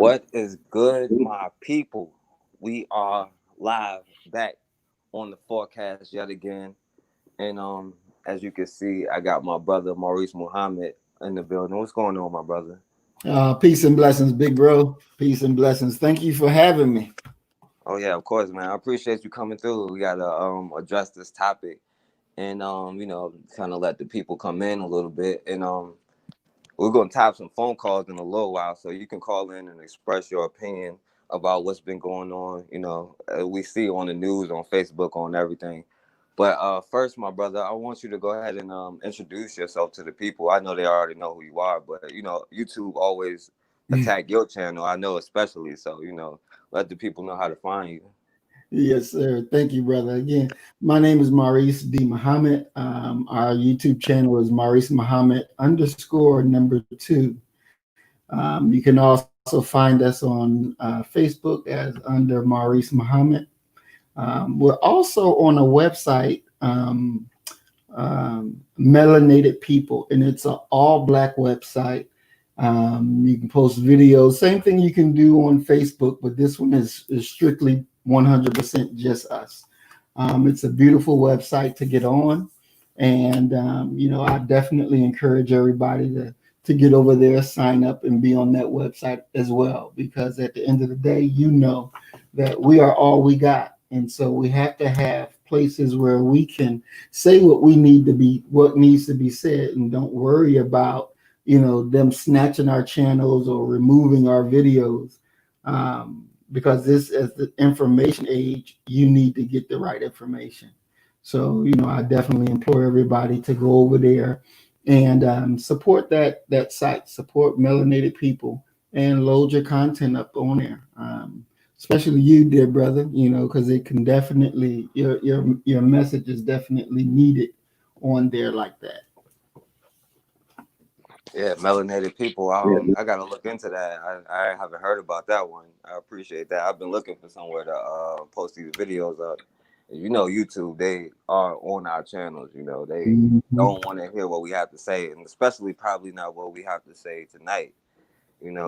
What is good, my people? We are live back on the forecast yet again. And as you can see, I got my brother Maurice Muhammad in the building. What's going on, my brother? Peace and blessings, big bro. Peace and blessings. Thank you for having me. Oh yeah, of course, man. I appreciate you coming through. We gotta address this topic and kind of let the people come in a little bit. And we're gonna tap some phone calls in a little while, so you can call in and express your opinion about what's been going on. We see on the news, on Facebook, on everything. But first, my brother, I want you to go ahead and introduce yourself to the people. I know they already know who you are, but YouTube always attack your channel. I know especially, so let the people know how to find you. Yes, sir. Thank you, brother. Again, my name is Maurice D. Muhammad. Our YouTube channel is Maurice Muhammad _2. You can also find us on Facebook as under Maurice Muhammad. We're also on a website, Melanated People, and it's an all black website. You can post videos, same thing you can do on Facebook, but this one is strictly 100% just us. It's a beautiful website to get on, and I definitely encourage everybody to get over there, sign up, and be on that website as well, because at the end of the day, that we are all we got, and so we have to have places where we can say what we need to be, what needs to be said, and don't worry about them snatching our channels or removing our videos, because this is the information age. You need to get the right information. So I definitely implore everybody to go over there and support that site, support Melanated People, and load your content up on there. Especially you, dear brother, because it can definitely, your message is definitely needed on there like that. Yeah, melanated people. I gotta look into that. I haven't heard about that one. I appreciate that. I've been looking for somewhere to post these videos up. YouTube, they are on our channels. They Mhm. don't want to hear what we have to say, and especially probably not what we have to say tonight. And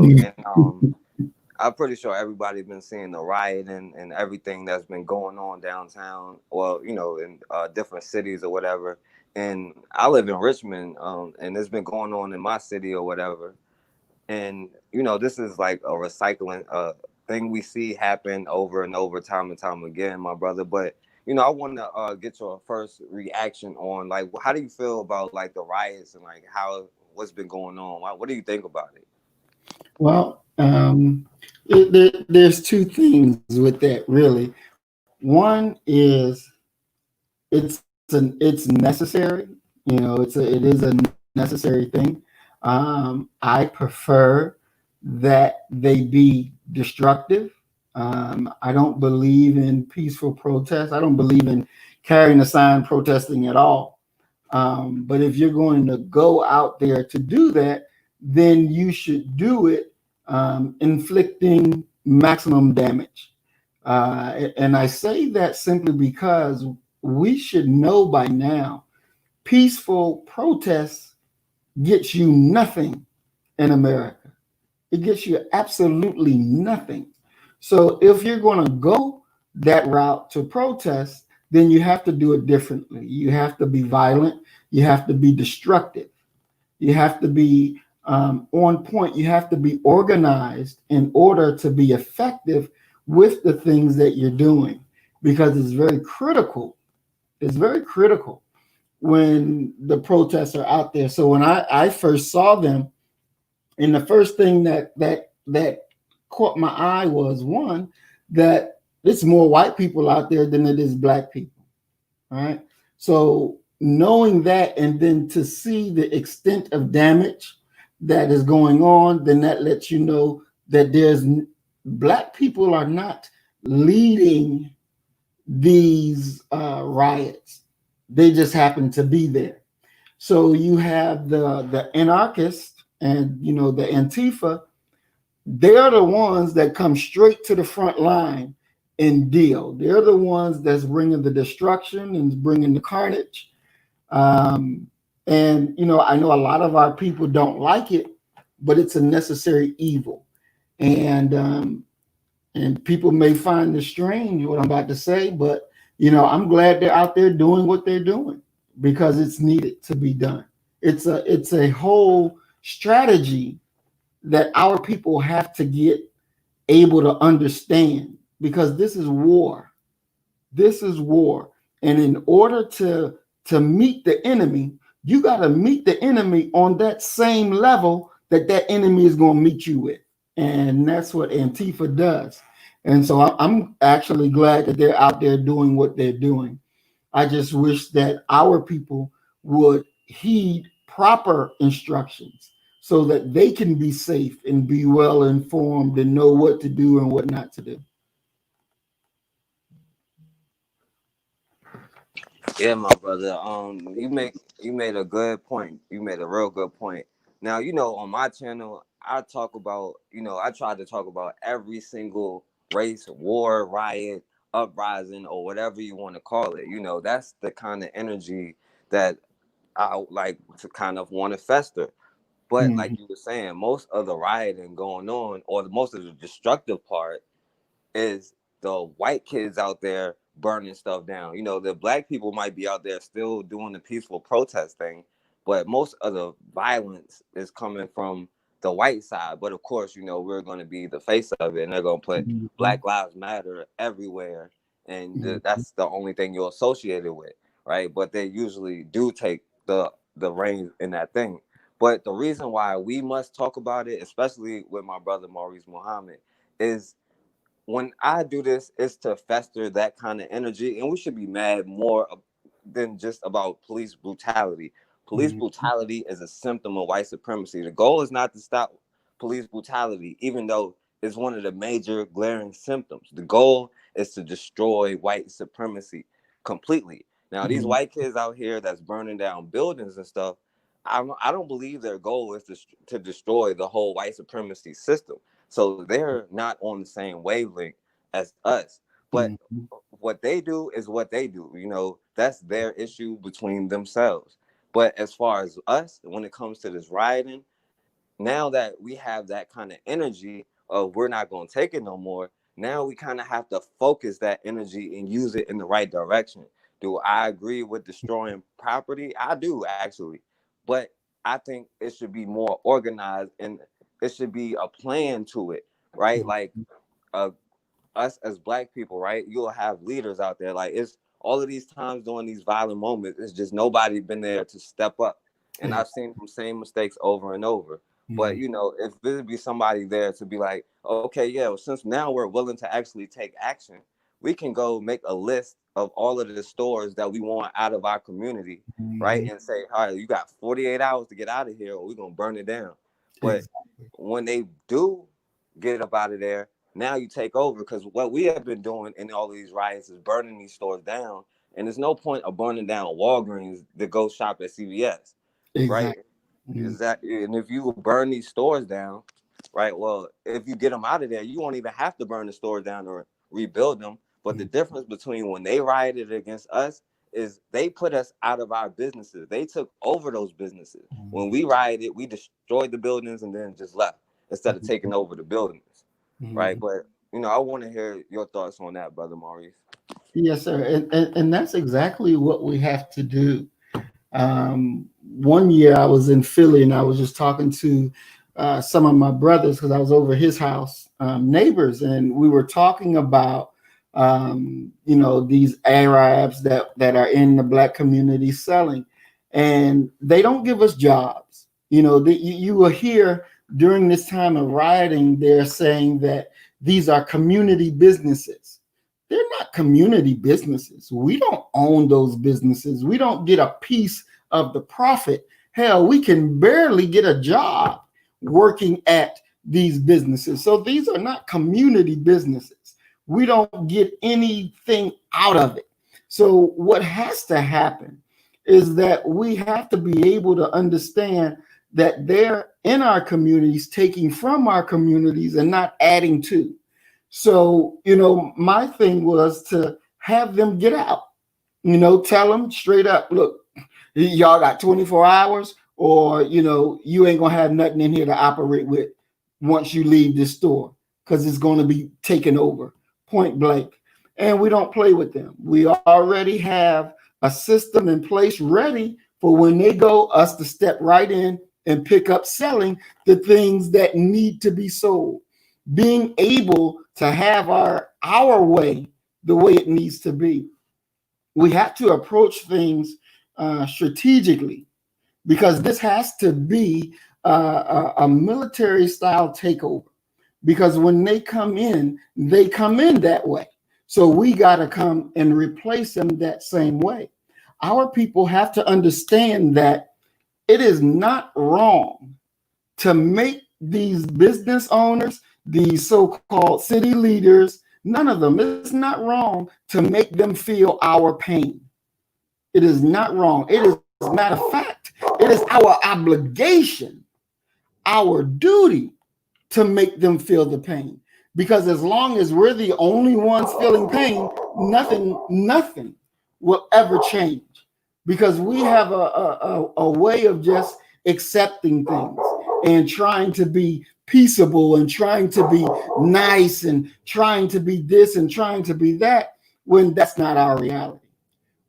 I'm pretty sure everybody's been seeing the rioting and everything that's been going on downtown. Well, in different cities or whatever. And I live in Richmond, and it's been going on in my city or whatever. And this is like a recycling thing we see happen over and over, time and time again, my brother. But I want to get your first reaction on, like, how do you feel about like the riots and like what's been going on? What do you think about it? Well, there's two things with that, really. One is it's necessary. It is a necessary thing. I prefer that they be destructive. I don't believe in peaceful protest. I don't believe in carrying a sign protesting at all. But if you're going to go out there to do that, then you should do it inflicting maximum damage. And I say that simply because we should know by now peaceful protest gets you nothing in America. It gets you absolutely nothing. So if you're going to go that route to protest, then you have to do it differently. You have to be violent. You have to be destructive. You have to be on point. You have to be organized in order to be effective with the things that you're doing, because it's very critical. It's very critical when the protests are out there. So when I first saw them, and the first thing that caught my eye was, one, that it's more white people out there than it is black people. All right. So knowing that, and then to see the extent of damage that is going on, then that lets you know that black people are not leading these riots. They just happen to be there. So you have the anarchists and the Antifa. They're the ones that come straight to the front line and deal. They're the ones that's bringing the destruction and bringing the carnage. And I know a lot of our people don't like it, but it's a necessary evil. And and people may find this strange what I'm about to say, but I'm glad they're out there doing what they're doing because it's needed to be done. It's a whole strategy that our people have to get able to understand because this is war. This is war. And in order to meet the enemy, you got to meet the enemy on that same level that enemy is going to meet you with. And that's what Antifa does. And so I'm actually glad that they're out there doing what they're doing. I just wish that our people would heed proper instructions so that they can be safe and be well informed and know what to do and what not to do. Yeah, my brother. You made a good point. You made a real good point. Now, on my channel, I talk about, I try to talk about every single race, war, riot, uprising, or whatever you want to call it. That's the kind of energy that I like to kind of want to fester. But like Mhm. you were saying, most of the rioting going on, or most of the destructive part, is the white kids out there burning stuff down. The black people might be out there still doing the peaceful protest thing, but most of the violence is coming from the white side. But of course, we're going to be the face of it, and they're going to put Mhm. Black Lives Matter everywhere, and Mhm. that's the only thing you're associated with, right? But they usually do take the reins in that thing. But the reason why we must talk about it, especially with my brother Maurice Muhammad, is when I do this, it's to fester that kind of energy, and we should be mad more than just about police brutality. Police Mhm. brutality is a symptom of white supremacy. The goal is not to stop police brutality, even though it's one of the major glaring symptoms. The goal is to destroy white supremacy completely. Now, these Mhm. white kids out here that's burning down buildings and stuff, I don't believe their goal is to destroy the whole white supremacy system. So they're not on the same wavelength as us. But Mhm. what they do is what they do. That's their issue between themselves. But as far as us, when it comes to this rioting, now that we have that kind of energy of we're not going to take it no more, now we kind of have to focus that energy and use it in the right direction. Do I agree with destroying property? I do, actually. But I think it should be more organized, and it should be a plan to it, right? Like, uh, us as black people, right? You'll have leaders out there. Like, it's all of these times during these violent moments, it's just nobody been there to step up. And I've seen them same mistakes over and over. But Mhm. if there'd be somebody there to be like, okay, yeah, well, since now we're willing to actually take action, we can go make a list of all of the stores that we want out of our community, right? Mhm. And say, all right, you got 48 hours to get out of here, or we're gonna burn it down. But Exactly. when they do get up out of there, now you take over, because what we have been doing in all of these riots is burning these stores down. And there's no point of burning down Walgreens to go shop at CVS, right? Exactly. Mhm. Is that, and if you burn these stores down, right? Well, if you get them out of there, you won't even have to burn the stores down or rebuild them. But the difference between when they rioted against us is they put us out of our businesses. They took over those businesses. When we rioted, we destroyed the buildings and then just left instead of taking over the buildings, right? Mhm. But I want to hear your thoughts on that, brother Maurice. Yes, sir. And that's exactly what we have to do. One year I was in Philly and I was just talking to some of my brothers because I was over his house, neighbors, and we were talking about these Arabs that are in the black community selling, and they don't give us jobs. You will hear during this time of rioting, they're saying that these are community businesses. They're not community businesses. We don't own those businesses. We don't get a piece of the profit. Hell, we can barely get a job working at these businesses. So these are not community businesses. We don't get anything out of it. So what has to happen is that we have to be able to understand that they're in our communities, taking from our communities and not adding to. So, my thing was to have them get out, tell them straight up, look, y'all got 24 hours or, you ain't going to have nothing in here to operate with. once you leave this store because it's going to be taken over point blank. And we don't play with them. We already have a system in place ready for when they go, us to step right in and pick up selling the things that need to be sold. Being able to have our way the way it needs to be. We have to approach things strategically because this has to be a military style takeover. Because when they come in that way. So we got to come and replace them that same way. Our people have to understand that it is not wrong to make these business owners, these so-called city leaders, none of them, it's not wrong to make them feel our pain. It is not wrong. It is, matter of fact, it is our obligation, our duty to make them feel the pain. Because as long as we're the only ones feeling pain, nothing will ever change. Because we have a way of just accepting things and trying to be peaceable and trying to be nice and trying to be this and trying to be that when that's not our reality.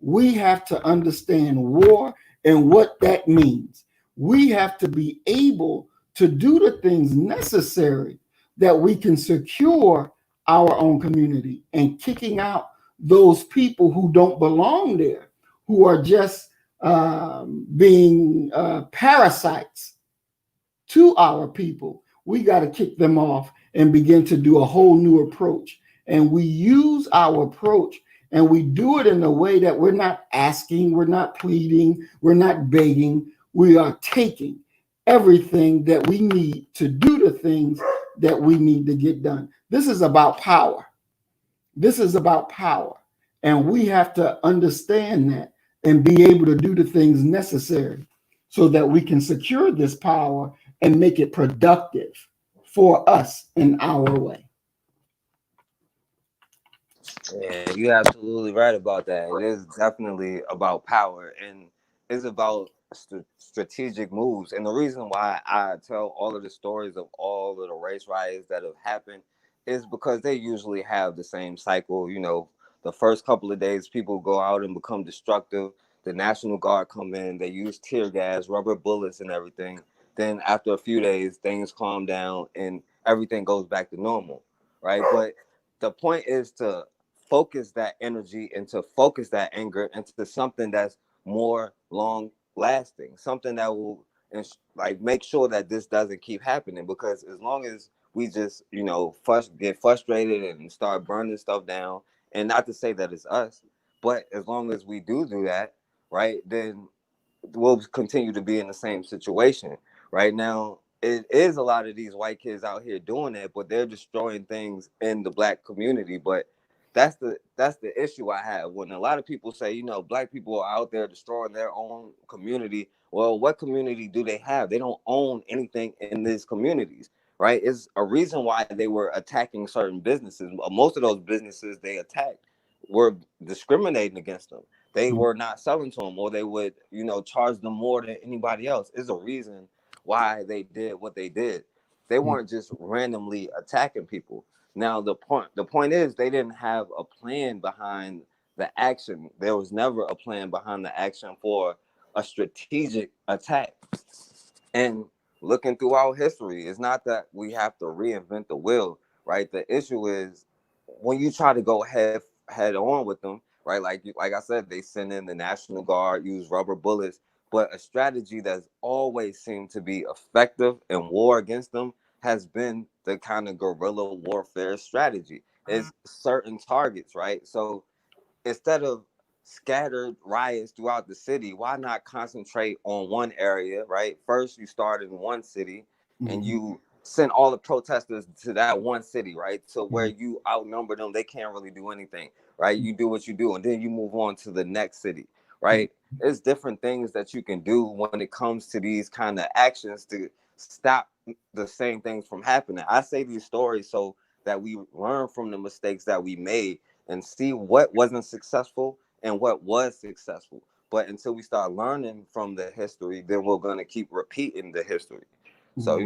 We have to understand war and what that means. We have to be able to do the things necessary that we can secure our own community and kicking out those people who don't belong there, who are just being parasites to our people. We got to kick them off and begin to do a whole new approach. And we use our approach and we do it in a way that we're not asking, we're not pleading, we're not begging. We are taking everything that we need to do the things that we need to get done. This is about power. This is about power. And we have to understand that and be able to do the things necessary so that we can secure this power and make it productive for us in our way. Yeah, you're absolutely right about that. It is definitely about power and it's about strategic moves. And the reason why I tell all of the stories of all of the race riots that have happened is because they usually have the same cycle. You know, the first couple of days, people go out and become destructive. The National Guard come in, they use tear gas, rubber bullets, and everything. Then after a few days, things calm down and everything goes back to normal, right? But the point is to focus that energy and to focus that anger into something that's more long lasting, something that will like make sure that this doesn't keep happening. Because as long as we just get frustrated and start burning stuff down, and not to say that it's us, but as long as we do that, right, then we'll continue to be in the same situation. Right now, it is a lot of these white kids out here doing it, but they're destroying things in the black community. But that's the issue I have when a lot of people say, black people are out there destroying their own community. Well, what community do they have? They don't own anything in these communities, right? It's a reason why they were attacking certain businesses. Most of those businesses they attacked were discriminating against them. They were not selling to them, or they would, charge them more than anybody else. Is a reason why they did what they did. They weren't just randomly attacking people. Now the point is they didn't have a plan behind the action. There was never a plan behind the action for a strategic attack. And looking throughout history, it's not that we have to reinvent the wheel, right? The issue is when you try to go head on with them, right? Like I said, they send in the National Guard, use rubber bullets, but a strategy that's always seemed to be effective in war against them has been the kind of guerrilla warfare strategy. It's certain targets, right? So instead of scattered riots throughout the city, why not concentrate on one area, right? First, you start in one city and you send all the protesters to that one city, right? To where you outnumber them, they can't really do anything, right? You do what you do, and then you move on to the next city, right? There's different things that you can do when it comes to these kind of actions to stop the same things from happening. I say these stories so that we learn from the mistakes that we made and see what wasn't successful and what was successful. But until we start learning from the history, then we're going to keep repeating the history. So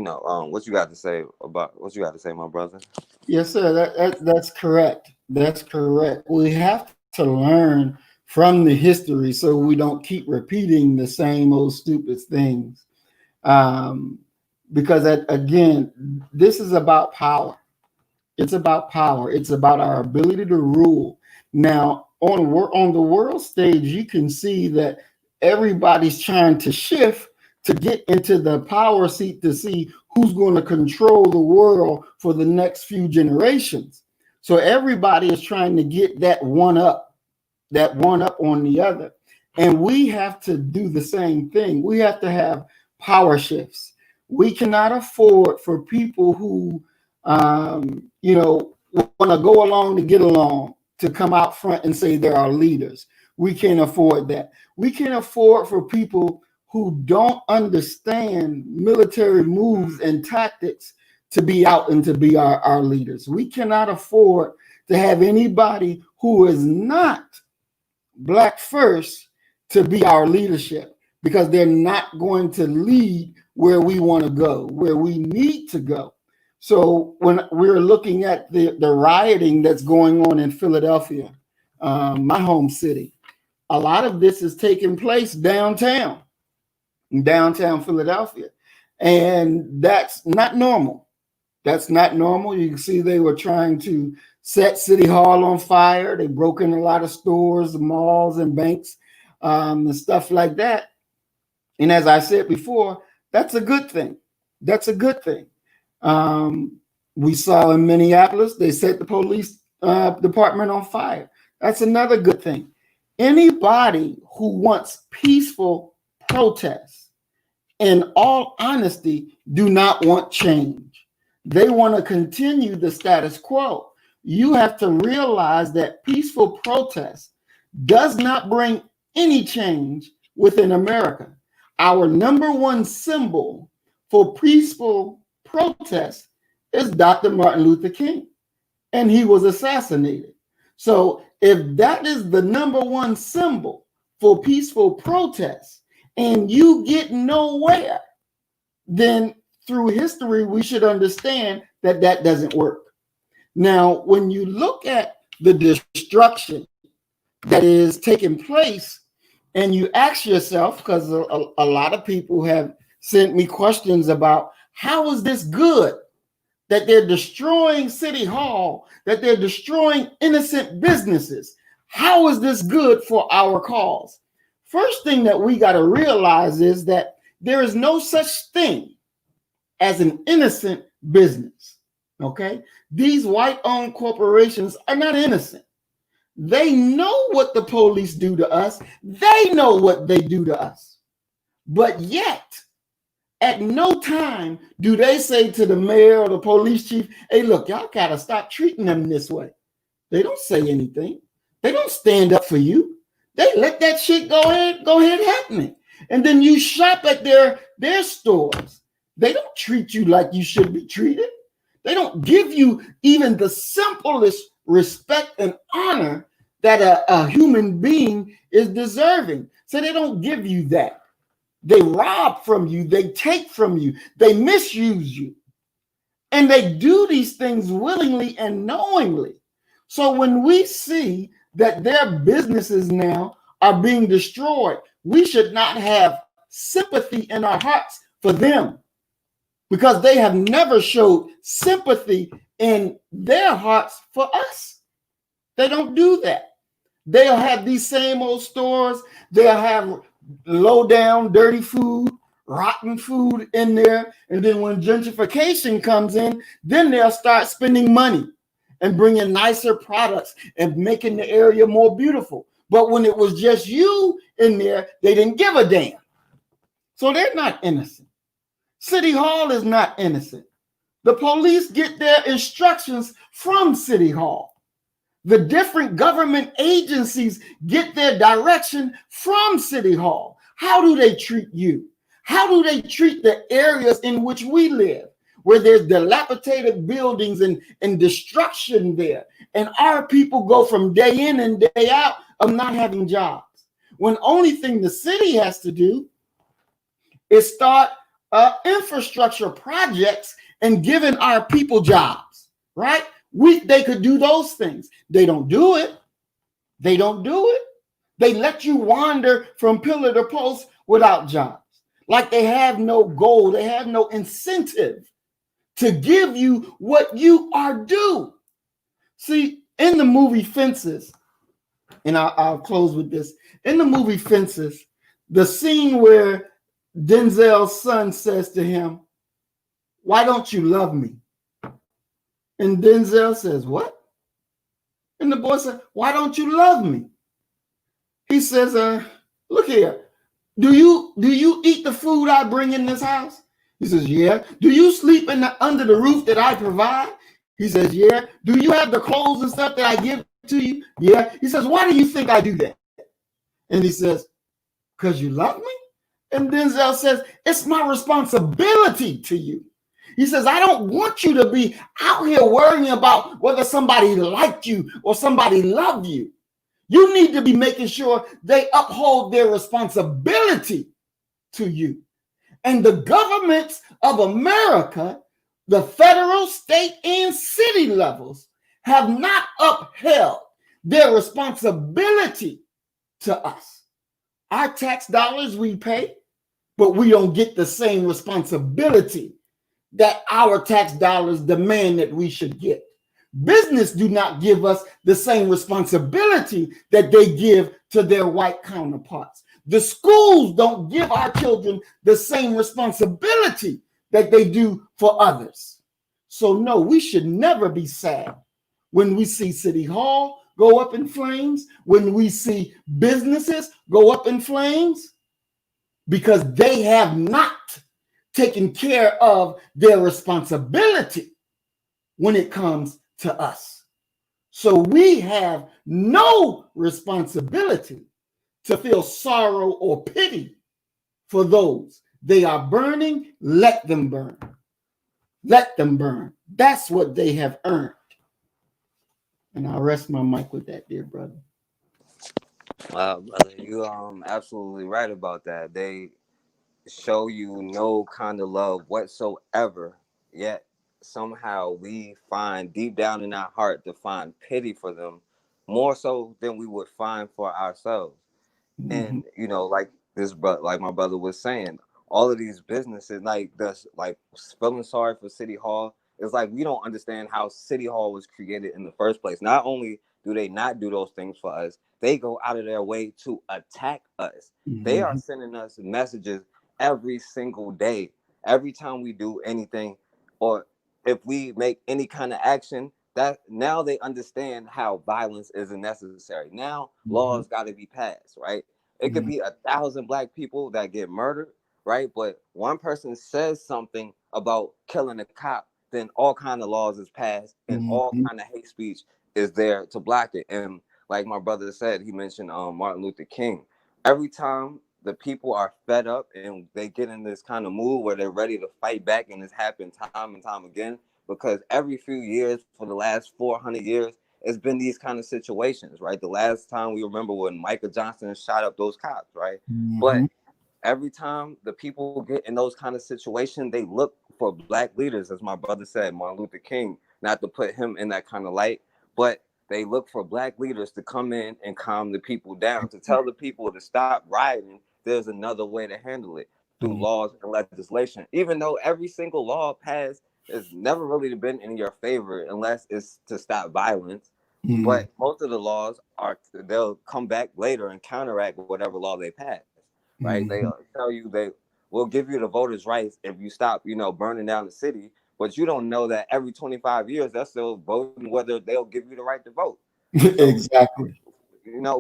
what you got to say about what you got to say, my brother? Yes, sir. That's correct. That's correct. We have to learn from the history so we don't keep repeating the same old stupid things. Um, because again, this is about power. It's about power. It's about our ability to rule. Now, on the world stage, you can see that everybody's trying to shift to get into the power seat to see who's going to control the world for the next few generations. So everybody is trying to get that one up on the other. And we have to do the same thing. We have to have power shifts. We cannot afford for people who, want to go along to get along to come out front and say they're our leaders. We can't afford that. We can't afford for people who don't understand military moves and tactics to be out and to be our leaders. We cannot afford to have anybody who is not Black first to be our leadership, because they're not going to lead where we want to go, where we need to go. So when we're looking at the rioting that's going on in Philadelphia, my home city, a lot of this is taking place downtown Philadelphia. And that's not normal. That's not normal. You can see they were trying to set City Hall on fire. They broke in a lot of stores, malls, and banks, and stuff like that. And as I said before, that's a good thing. That's a good thing. We saw in Minneapolis, they set the police department on fire. That's another good thing. Anybody who wants peaceful protests, in all honesty, do not want change. They want to continue the status quo. You have to realize that peaceful protest does not bring any change within America. Our number one symbol for peaceful protest is Dr. Martin Luther King, and he was assassinated. So if that is the number one symbol for peaceful protest and you get nowhere, then through history, we should understand that that doesn't work. Now, when you look at the destruction that is taking place, and you ask yourself, because a lot of people have sent me questions about how is this good that they're destroying City Hall, that they're destroying innocent businesses? How is this good for our cause? First thing that we got to realize is that there is no such thing as an innocent business. Okay? These white-owned corporations are not innocent. They know what the police do to us. They know what they do to us. But yet, at no time do they say to the mayor or the police chief, hey, look, y'all got to stop treating them this way. They don't say anything. They don't stand up for you. They let that shit go ahead happening. And then you shop at their stores. They don't treat you like you should be treated. They don't give you even the simplest respect and honor that a human being is deserving. So they don't give you that. They rob from you. They take from you. They misuse you. And they do these things willingly and knowingly. So when we see that their businesses now are being destroyed, we should not have sympathy in our hearts for them, because they have never showed sympathy in their hearts for us. They don't do that. They'll have these same old stores. They'll have low down, dirty food, rotten food in there. And then when gentrification comes in, then they'll start spending money and bringing nicer products and making the area more beautiful. But when it was just you in there, they didn't give a damn. So they're not innocent. City Hall is not innocent. The police get their instructions from City Hall. The different government agencies get their direction from City Hall. How do they treat you? How do they treat the areas in which we live, where there's dilapidated buildings and destruction there? And our people go from day in and day out of not having jobs, when only thing the city has to do is start infrastructure projects and giving our people jobs, right? They could do those things. They don't do it. They don't do it. They let you wander from pillar to post without jobs. Like they have no goal, they have no incentive to give you what you are due. See, in the movie Fences, and I'll close with this. In the movie Fences, the scene where Denzel's son says to him, "Why don't you love me?" And Denzel says, "What?" And the boy said, "Why don't you love me?" He says, "Look here. Do you eat the food I bring in this house?" He says, "Yeah." "Do you sleep under the roof that I provide?" He says, "Yeah." "Do you have the clothes and stuff that I give to you?" "Yeah." He says, "Why do you think I do that?" And he says, "Because you love me." And Denzel says, "It's my responsibility to you." He says, "I don't want you to be out here worrying about whether somebody liked you or somebody loved you. You need to be making sure they uphold their responsibility to you." And the governments of America, the federal, state, and city levels, have not upheld their responsibility to us. Our tax dollars we pay, but we don't get the same responsibility that our tax dollars demand that we should get. Business do not give us the same responsibility that they give to their white counterparts. The schools don't give our children the same responsibility that they do for others. So no, we should never be sad when we see City Hall go up in flames, when we see businesses go up in flames, because they have not taken care of their responsibility when it comes to us. So we have no responsibility to feel sorrow or pity for those. They are burning, let them burn. Let them burn. That's what they have earned. And I'll rest my mic with that, dear brother. Brother, you absolutely right about that. They show you no kind of love whatsoever, yet somehow we find deep down in our heart to find pity for them more so than we would find for ourselves. Mm-hmm. And like this, but like my brother was saying, all of these businesses, like this, like feeling sorry for City Hall, it's like we don't understand how City Hall was created in the first place. Not only do they not do those things for us, they go out of their way to attack us. They are Mm-hmm. sending us messages every single day, every time we do anything, or if we make any kind of action. That now they understand how violence isn't necessary. Now Mm-hmm. laws got to be passed, right? It could be 1,000 black people that get murdered, right? But one person says something about killing a cop, then all kind of laws is passed, and all Mm-hmm. kind of hate speech is there to block it. And like my brother said, he mentioned Martin Luther King. Every time the people are fed up and they get in this kind of mood where they're ready to fight back, and it's happened time and time again, because every few years for the last 400 years, it's been these kind of situations, right? The last time we remember when Michael Johnson shot up those cops, right? Mm-hmm. But every time the people get in those kind of situations, they look for black leaders, as my brother said, Martin Luther King, not to put him in that kind of light, but they look for black leaders to come in and calm the people down, to tell the people to stop rioting. There's another way to handle it through laws and legislation. Even though every single law passed has never really been in your favor unless it's to stop violence. Mm-hmm. But most of the laws are, they'll come back later and counteract whatever law they pass, right? They Mm-hmm. tell you they will give you the voters' rights if you stop, burning down the city. But you don't know that every 25 years they're still voting whether they'll give you the right to vote. So Exactly.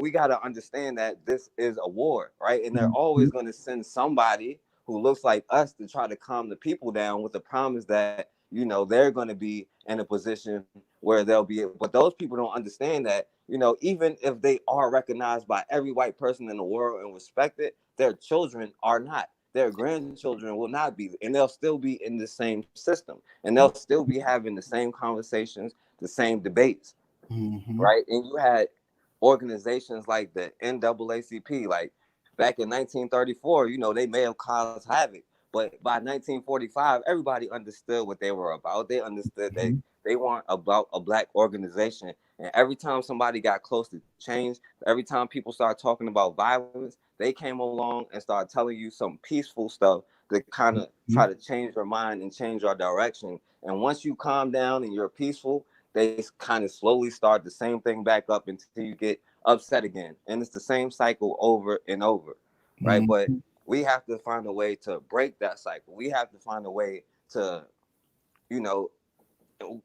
we got to understand that this is a war, right? And they're Mm-hmm. always going to send somebody who looks like us to try to calm the people down with the promise that, they're going to be in a position where they'll be, but those people don't understand that, even if they are recognized by every white person in the world and respected, their children are not. Their grandchildren will not be, and they'll still be in the same system, and they'll still be having the same conversations, the same debates, Mm-hmm. right? And you had organizations like the NAACP, like back in 1934, they may have caused havoc, But by 1945, everybody understood what they were about. They understood they weren't about a black organization. And every time somebody got close to change, every time people started talking about violence, they came along and started telling you some peaceful stuff to kind of try to change your mind and change your direction. And once you calm down and you're peaceful, they kind of slowly start the same thing back up until you get upset again. And it's the same cycle over and over, right? But we have to find a way to break that cycle. We have to find a way to, you know,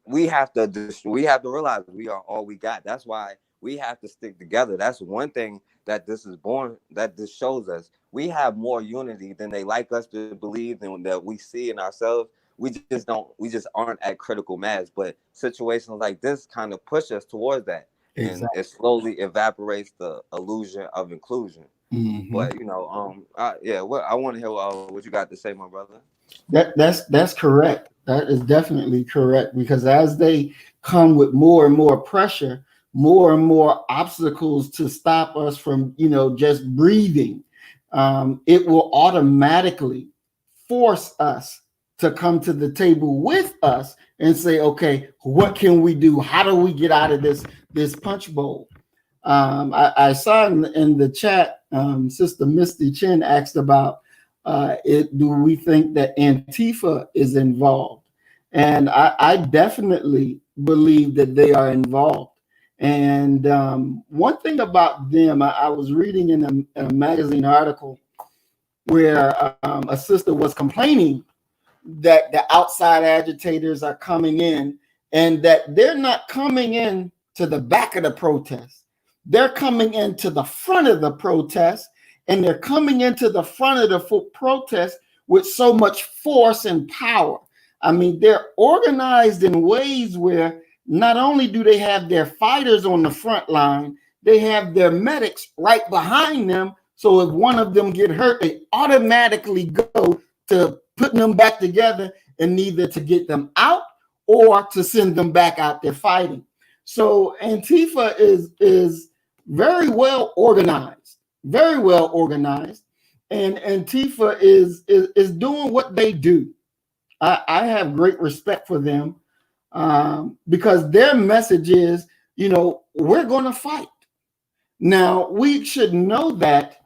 we have to realize we are all we got. That's why we have to stick together. That's one thing that this shows us. We have more unity than they like us to believe and that we see in ourselves. We just aren't at critical mass. But situations like this kind of push us towards that, and Exactly. it slowly evaporates the illusion of inclusion. But yeah, I want to hear what you got to say, my brother. That's correct. That is definitely correct, because as they come with more and more pressure, more and more obstacles to stop us from, just breathing, it will automatically force us to come to the table with us and say, okay, what can we do? How do we get out of this punch bowl? I saw in the chat, Sister Misty Chin asked about do we think that Antifa is involved? And I definitely believe that they are involved. And one thing about them, I was reading in a magazine article where a sister was complaining that the outside agitators are coming in, and that they're not coming in to the back of the protest. They're coming into the front of the protest, and they're coming into the front of the protest with so much force and power. I mean, they're organized in ways where not only do they have their fighters on the front line, they have their medics right behind them. So if one of them get hurt, they automatically go to putting them back together, and either to get them out or to send them back out there fighting. So Antifa is very well organized, and Antifa is doing what they do. I have great respect for them, because their message is, we're going to fight. Now, we should know that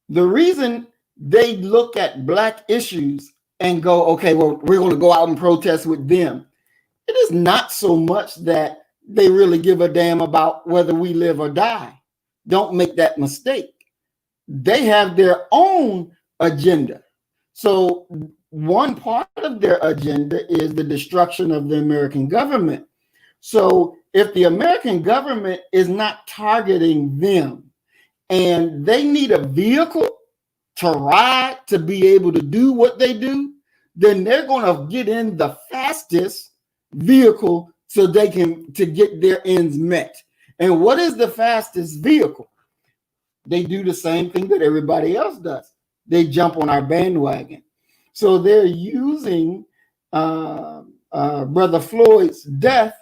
the reason they look at black issues and go, okay, well, we're going to go out and protest with them, it is not so much that they really give a damn about whether we live or die. Don't make that mistake. They have their own agenda. So one part of their agenda is the destruction of the American government. So if the American government is not targeting them, and they need a vehicle to ride to be able to do what they do, then they're going to get in the fastest vehicle so they can to get their ends met. And what is the fastest vehicle? They do the same thing that everybody else does. They jump on our bandwagon. So they're using Brother Floyd's death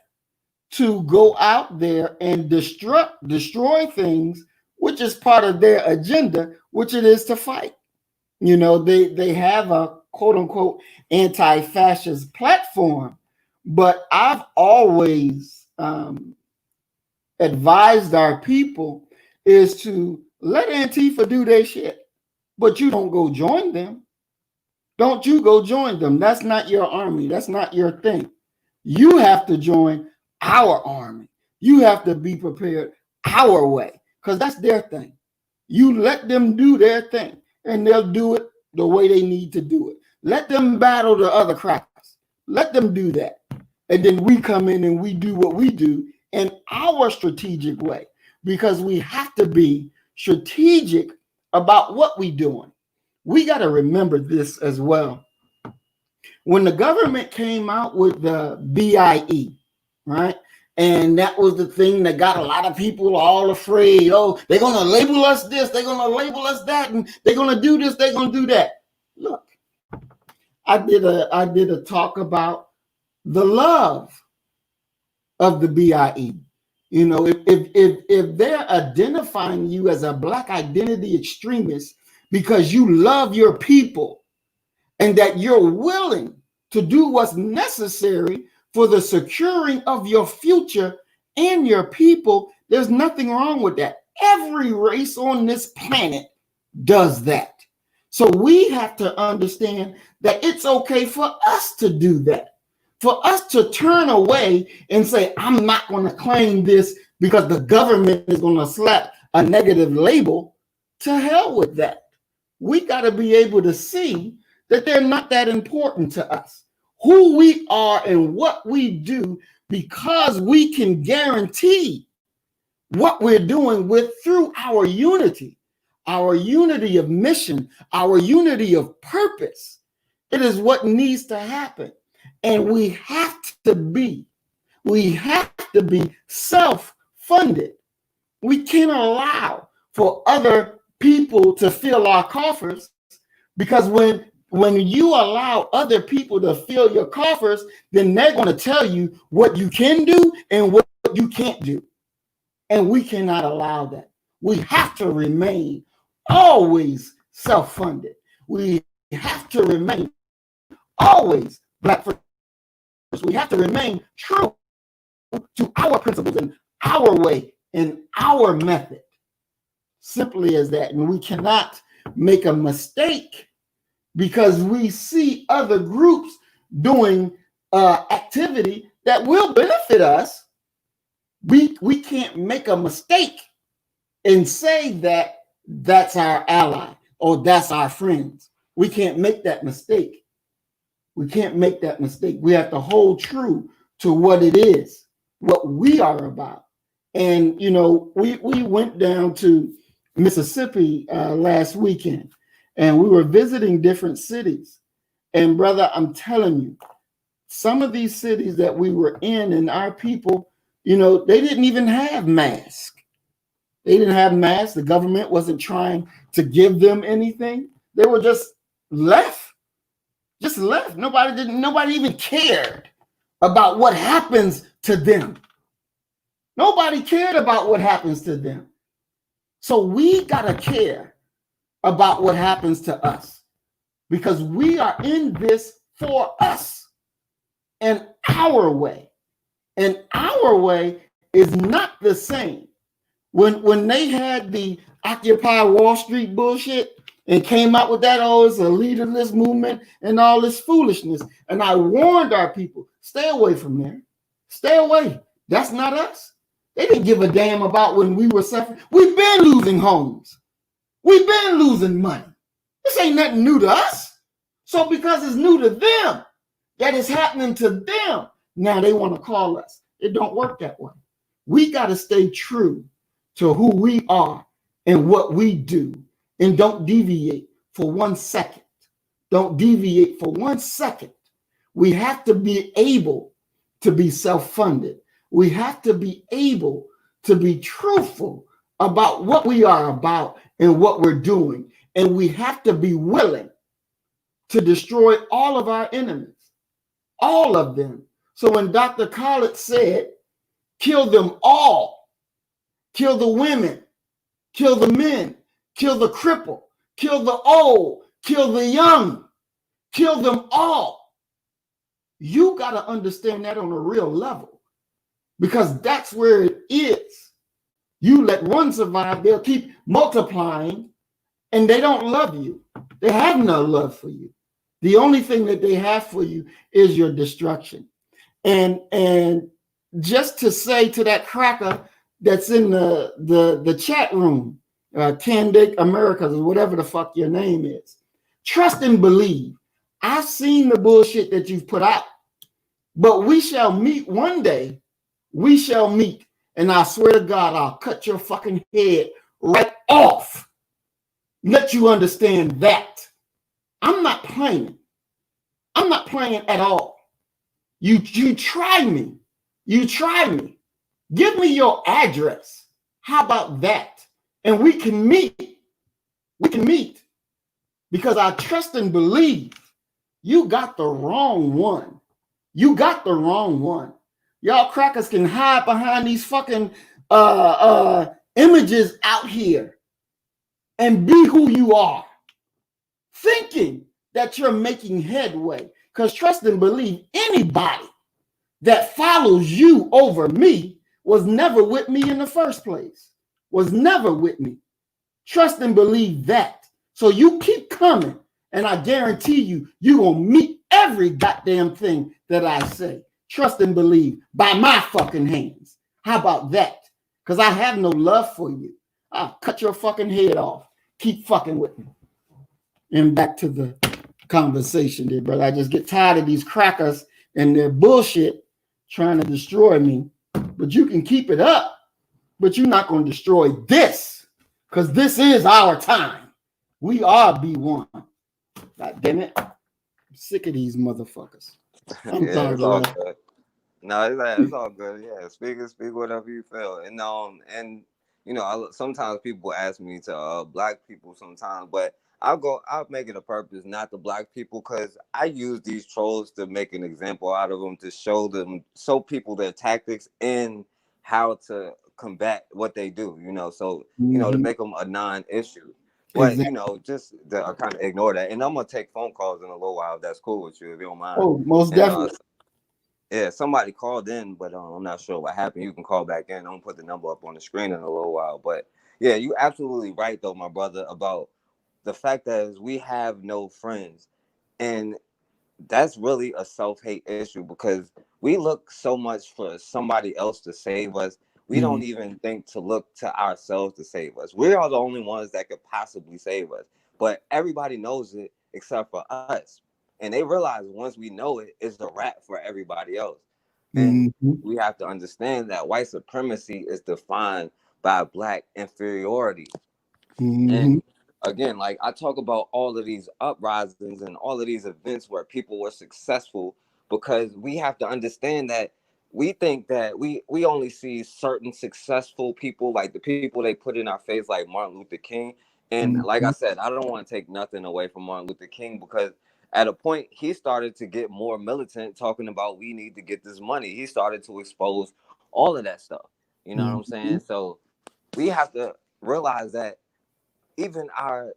to go out there and destroy things, which is part of their agenda, which it is to fight. They have a quote unquote anti-fascist platform, but I've always advised our people is to let Antifa do their shit, but you don't go join them. Don't you go join them. That's not your army. That's not your thing. You have to join our army. You have to be prepared our way, because that's their thing. You let them do their thing, and they'll do it the way they need to do it. Let them battle the other crackers. Let them do that. And then we come in and we do what we do in our strategic way, because we have to be strategic about what we're doing. We got to remember this as well. When the government came out with the BIE, right? And that was the thing that got a lot of people all afraid. Oh, they're going to label us this, they're going to label us that, and they're going to do this, they're going to do that. Look, I did a talk about the love of the BIE. If they're identifying you as a black identity extremist because you love your people, and that you're willing to do what's necessary for the securing of your future and your people, there's nothing wrong with that. Every race on this planet does that. So we have to understand that it's okay for us to do that, for us to turn away and say, I'm not going to claim this because the government is going to slap a negative label. To hell with that. We got to be able to see that they're not that important to us. Who we are and what we do, because we can guarantee what we're doing with through our unity of mission, our unity of purpose. It is what needs to happen. And we have to be self-funded. We can't allow for other people to fill our coffers, because when you allow other people to fill your coffers, then they're going to tell you what you can do and what you can't do. And we cannot allow that. We have to remain always self-funded. We have to remain always Black first. We have to remain true to our principles and our way and our method. Simply as that. And we cannot make a mistake because we see other groups doing activity that will benefit us. We can't make a mistake and say that that's our ally or that's our friends. We can't make that mistake. We can't make that mistake. We have to hold true to what it is, what we are about. And, you know, we went down to Mississippi last weekend, and we were visiting different cities. And brother, I'm telling you, some of these cities that we were in and our people, you know, they didn't even have masks. They didn't have masks. The government wasn't trying to give them anything. They were just left. Just left. Nobody even cared about what happens to them. Nobody cared about what happens to them. So we got to care about what happens to us, because we are in this for us and our way. And our way is not the same. When they had the Occupy Wall Street bullshit and came out with that, oh, it's a leaderless movement and all this foolishness. And I warned our people, stay away from there. Stay away. That's not us. They didn't give a damn about when we were suffering. We've been losing homes. We've been losing money. This ain't nothing new to us. So because it's new to them, that is happening to them, now they want to call us. It don't work that way. We got to stay true to who we are and what we do, and don't deviate for 1 second. Don't deviate for 1 second. We have to be able to be self-funded. We have to be able to be truthful about what we are about and what we're doing. And we have to be willing to destroy all of our enemies, all of them. So when Dr. Khaled said, kill them all, kill the women, kill the men, kill the cripple, kill the old, kill the young, kill them all. You got to understand that on a real level, because that's where it is. You let one survive, they'll keep multiplying, and they don't love you. They have no love for you. The only thing that they have for you is your destruction. And just to say to that cracker that's in the chat room, Candid Americas, or whatever the fuck your name is, trust and believe. I've seen the bullshit that you've put out, but we shall meet one day. We shall meet, and I swear to God, I'll cut your fucking head right off. Let you understand that. I'm not playing. I'm not playing at all. You try me. You try me. Give me your address. How about that? And we can meet. We can meet. Because I trust and believe. You got the wrong one. You got the wrong one. Y'all crackers can hide behind these fucking images out here and be who you are, thinking that you're making headway. Because trust and believe, anybody that follows you over me was never with me in the first place, was never with me. Trust and believe that. So you keep coming, and I guarantee you, you're going to meet every goddamn thing that I say. Trust and believe by my fucking hands. How about that? Because I have no love for you. I'll cut your fucking head off. Keep fucking with me. And back to the conversation there, brother. I just get tired of these crackers and their bullshit trying to destroy me. But you can keep it up, but you're not going to destroy this, because this is our time. We are B1. God damn it. I'm sick of these motherfuckers. I'm Yeah, sorry, it's all beloved. good. No, it's all good. Yeah, speak whatever you feel. And sometimes people ask me to black people sometimes, but I'll make it a purpose not to black people, because I use these trolls to make an example out of them, to show people their tactics and how to combat what they do. So to Mm-hmm. make them a non-issue. But Exactly. just to kind of ignore that, and I'm gonna take phone calls in a little while. If that's cool with you, if you don't mind. Oh, most And definitely. yeah, somebody called in, but I'm not sure what happened. You can call back in. I'm gonna put the number up on the screen in a little while. But yeah, you absolutely right though, my brother, about the fact that is we have no friends. And that's really a self-hate issue, because we look so much for somebody else to save us. We Mm-hmm. don't even think to look to ourselves to save us. We are the only ones that could possibly save us. But everybody knows it except for us. And they realize once we know it, it's a wrap for everybody else. And Mm-hmm. we have to understand that white supremacy is defined by black inferiority. Mm-hmm. And again, like I talk about all of these uprisings and all of these events where people were successful, because we have to understand that we think that we only see certain successful people, like the people they put in our face, like Martin Luther King. And like I Mm-hmm. said, I don't want to take nothing away from Martin Luther King, because at a point he started to get more militant, talking about we need to get this money. He started to expose all of that stuff. You know what I'm Mm-hmm. saying? So we have to realize that even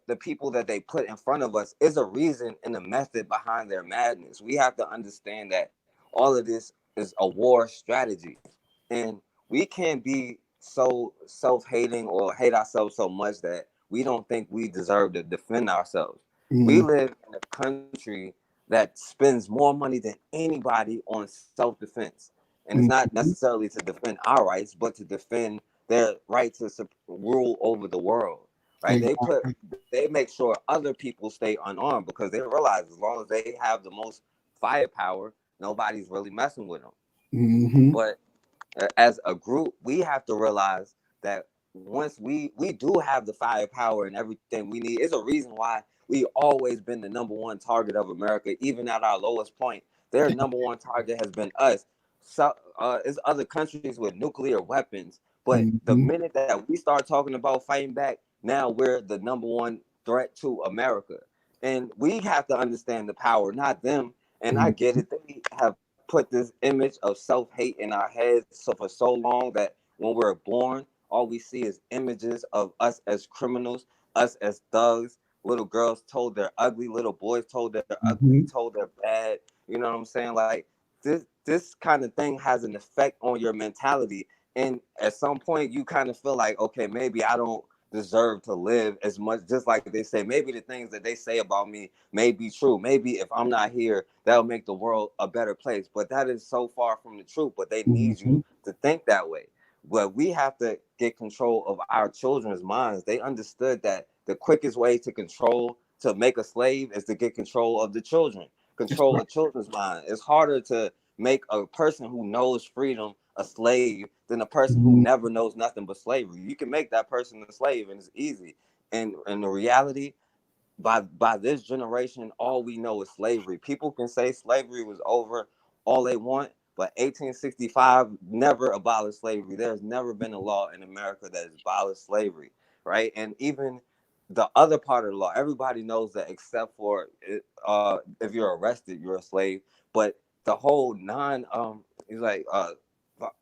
the people that they put in front of us is a reason and a method behind their madness. We have to understand that all of this is a war strategy, and we can't be so self-hating or hate ourselves so much that we don't think we deserve to defend ourselves. We live in a country that spends more money than anybody on self-defense, and it's not Mm-hmm. necessarily to defend our rights, but to defend their right to rule over the world. Right? Exactly. They make sure other people stay unarmed, because they realize as long as they have the most firepower, nobody's really messing with them. Mm-hmm. But as a group, we have to realize that once we do have the firepower and everything we need, it's a reason why we always been the number one target of America, even at our lowest point. Their number one target has been us. So it's other countries with nuclear weapons, but the Mm-hmm. minute that we start talking about fighting back, now we're the number one threat to America. And we have to understand the power, not them. And I get it. They have put this image of self-hate in our heads so for so long that when we're born, all we see is images of us as criminals, us as thugs. Little girls told they're ugly, little boys told they're ugly, Mm-hmm. told they're bad. You know what I'm saying? Like this kind of thing has an effect on your mentality. And at some point you kind of feel like, okay, maybe I don't deserve to live as much, just like they say maybe the things that they say about me may be true. Maybe if I'm not here, that'll make the world a better place. But that is so far from the truth. But they need you Mm-hmm. to think that way. But we have to get control of our children's minds. They understood that the quickest way to make a slave is to get control of the children, That's control right. a children's mind. It's harder to make a person who knows freedom a slave than a person who Mm-hmm. never knows nothing but slavery. You can make that person a slave, and it's easy. And in the reality, by this generation, all we know is slavery. People can say slavery was over all they want, but 1865 never abolished slavery. There's never been a law in America that has abolished slavery, right? And even the other part of the law, everybody knows that except for if you're arrested, you're a slave. But the whole it's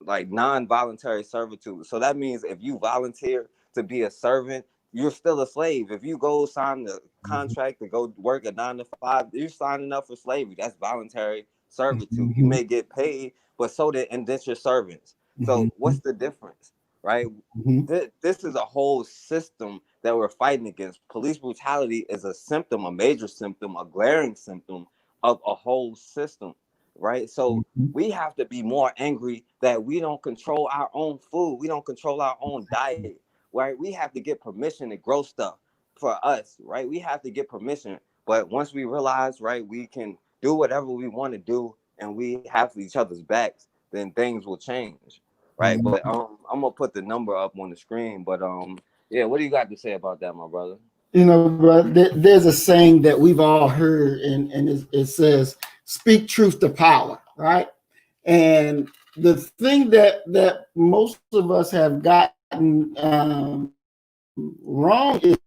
like non-voluntary servitude. So that means if you volunteer to be a servant, you're still a slave. If you go sign the contract to go work a 9 to 5, you're signing up for slavery. That's voluntary servitude. You may get paid, but so did indentured servants. So what's the difference, right? This is a whole system that we're fighting against. Police brutality is a symptom, a major symptom, a glaring symptom of a whole system, right? So we have to be more angry that we don't control our own food, we don't control our own diet, right? We have to get permission to grow stuff for us, right? We have to get permission. But once we realize, right, we can do whatever we want to do and we have each other's backs, then things will change, right? But I'm gonna put the number up on the screen. But yeah, what do you got to say about that, my brother? Bro, there's a saying that we've all heard, and it says, "Speak truth to power," right? And the thing that most of us have gotten wrong is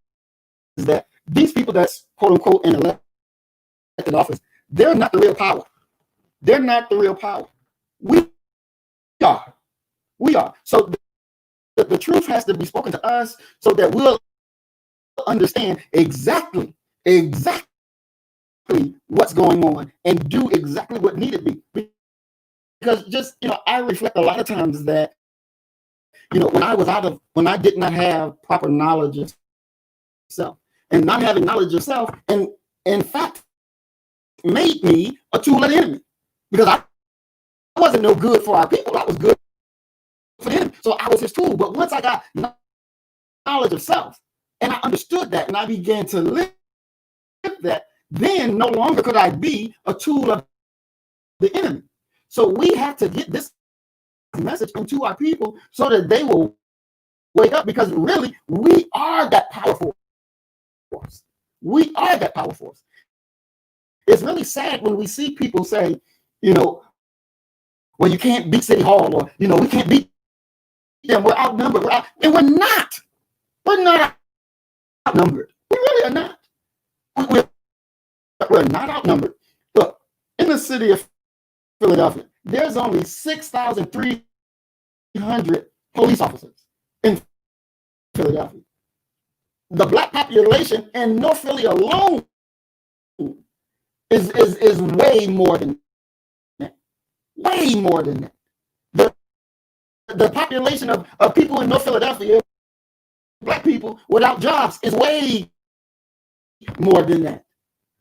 that these people that's quote unquote in elected office, they're not the real power. They're not the real power. We are. We are. So the truth has to be spoken to us so that we'll understand exactly what's going on and do exactly what needed to be. Because just, I reflect a lot of times that, when I did not have proper knowledge of self, and not having knowledge of self, and in fact, made me a tool of the enemy. Because I wasn't no good for our people. I was good for him. So I was his tool. But once I got knowledge of self, and I understood that, and I began to live that, then no longer could I be a tool of the enemy. So we have to get this message into our people so that they will wake up, because really we are that power force. We are that power force. It's really sad when we see people say, well, you can't beat City Hall, or we can't beat them. We're outnumbered. And we're not. We're not outnumbered. We really are not. We're not outnumbered. Look, in the city of Philadelphia, there's only 6,300 police officers in Philadelphia. The black population in North Philly alone is way more than that. Way more than that. The population of people in North Philadelphia, black people without jobs, is way more than that.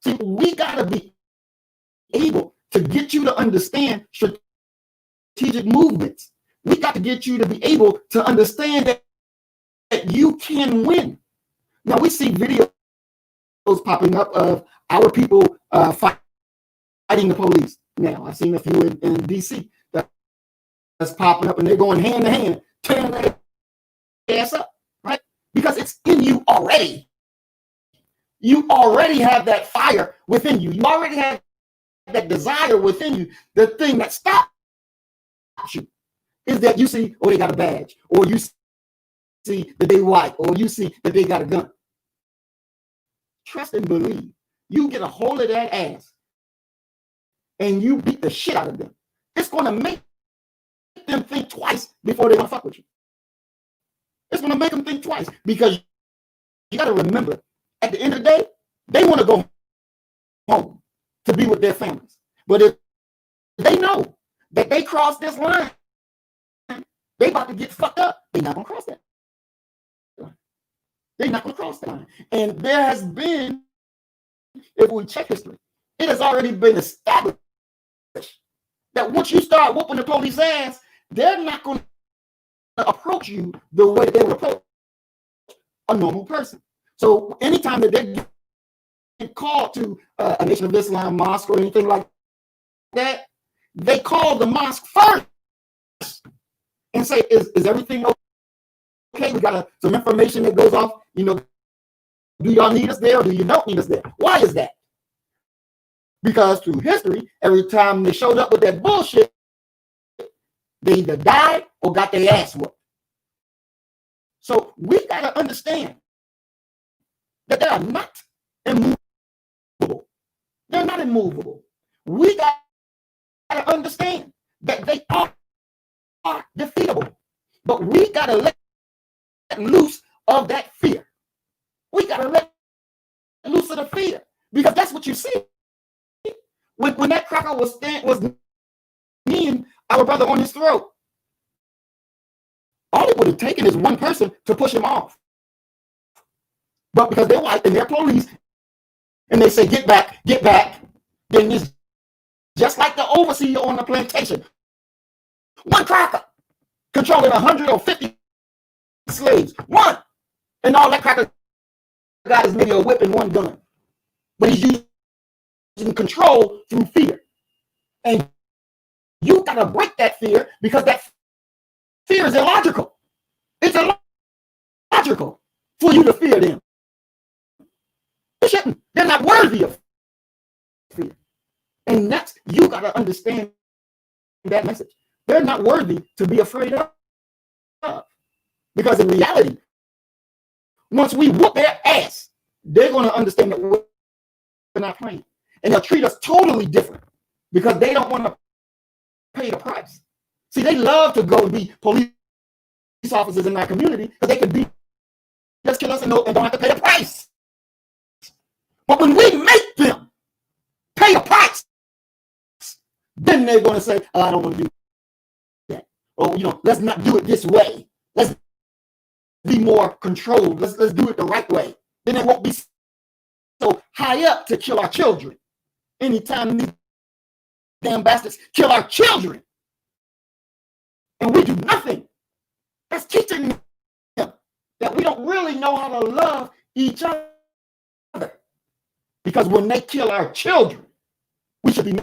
See, we got to be able to get you to understand strategic movements. We got to get you to be able to understand that you can win. Now, we see videos popping up of our people fighting the police. Now, I've seen a few in D.C. that's popping up, and they're going hand to hand, tearing their ass up, right? Because it's in you already. You already have that fire within you. You already have that desire within you. The thing that stops you is that you see, oh, they got a badge, or you see that they white, or you see that they got a gun. Trust and believe. You get a hold of that ass and you beat the shit out of them. It's going to make them think twice before they want to fuck with you. It's going to make them think twice, because you got to remember, at the end of the day, they want to go home to be with their families. But if they know that they cross this line, they about to get fucked up, they're not going to cross that line. They're not going to cross that line. And there has been, if we check history, it has already been established that once you start whooping the police ass, they're not going to approach you the way they would approach a normal person. So anytime that they get called to a Nation of Islam mosque or anything like that, they call the mosque first and say, is everything okay? We got some information that goes off, do y'all need us there, or do you don't need us there? Why is that? Because through history, every time they showed up with that bullshit, they either died or got their ass whooped. So we got to understand that they are not immovable. They're not immovable. We got to understand that they are defeatable. But we got to let loose of that fear. kneeing our brother on his throat. All it would have taken is one person to push him off. But because they're white and they're police, and they say, get back, then it's just like the overseer on the plantation. One cracker controlling 150 slaves. One. And all that cracker got is maybe a whip and one gun. But he's using control through fear. And you got to break that fear because that fear is illogical. It's illogical for you to fear them. You shouldn't. They're not worthy of fear. And that's, you got to understand that message. They're not worthy to be afraid of. Because in reality, once we whoop their ass, they're going to understand that we're not playing. And they'll treat us totally different because they don't want to pay the price. See, they love to go and be police officers in our community because they could be just kill us and don't have to pay the price. But when we make them pay the price, then they're going to say, oh, I don't want to do that. Or, let's not do it this way. Let's be more controlled. Let's do it the right way. Then it won't be so high up to kill our children. Anytime these damn bastards kill our children and we do nothing, that's teaching them that we don't really know how to love each other. Because when they kill our children, we should be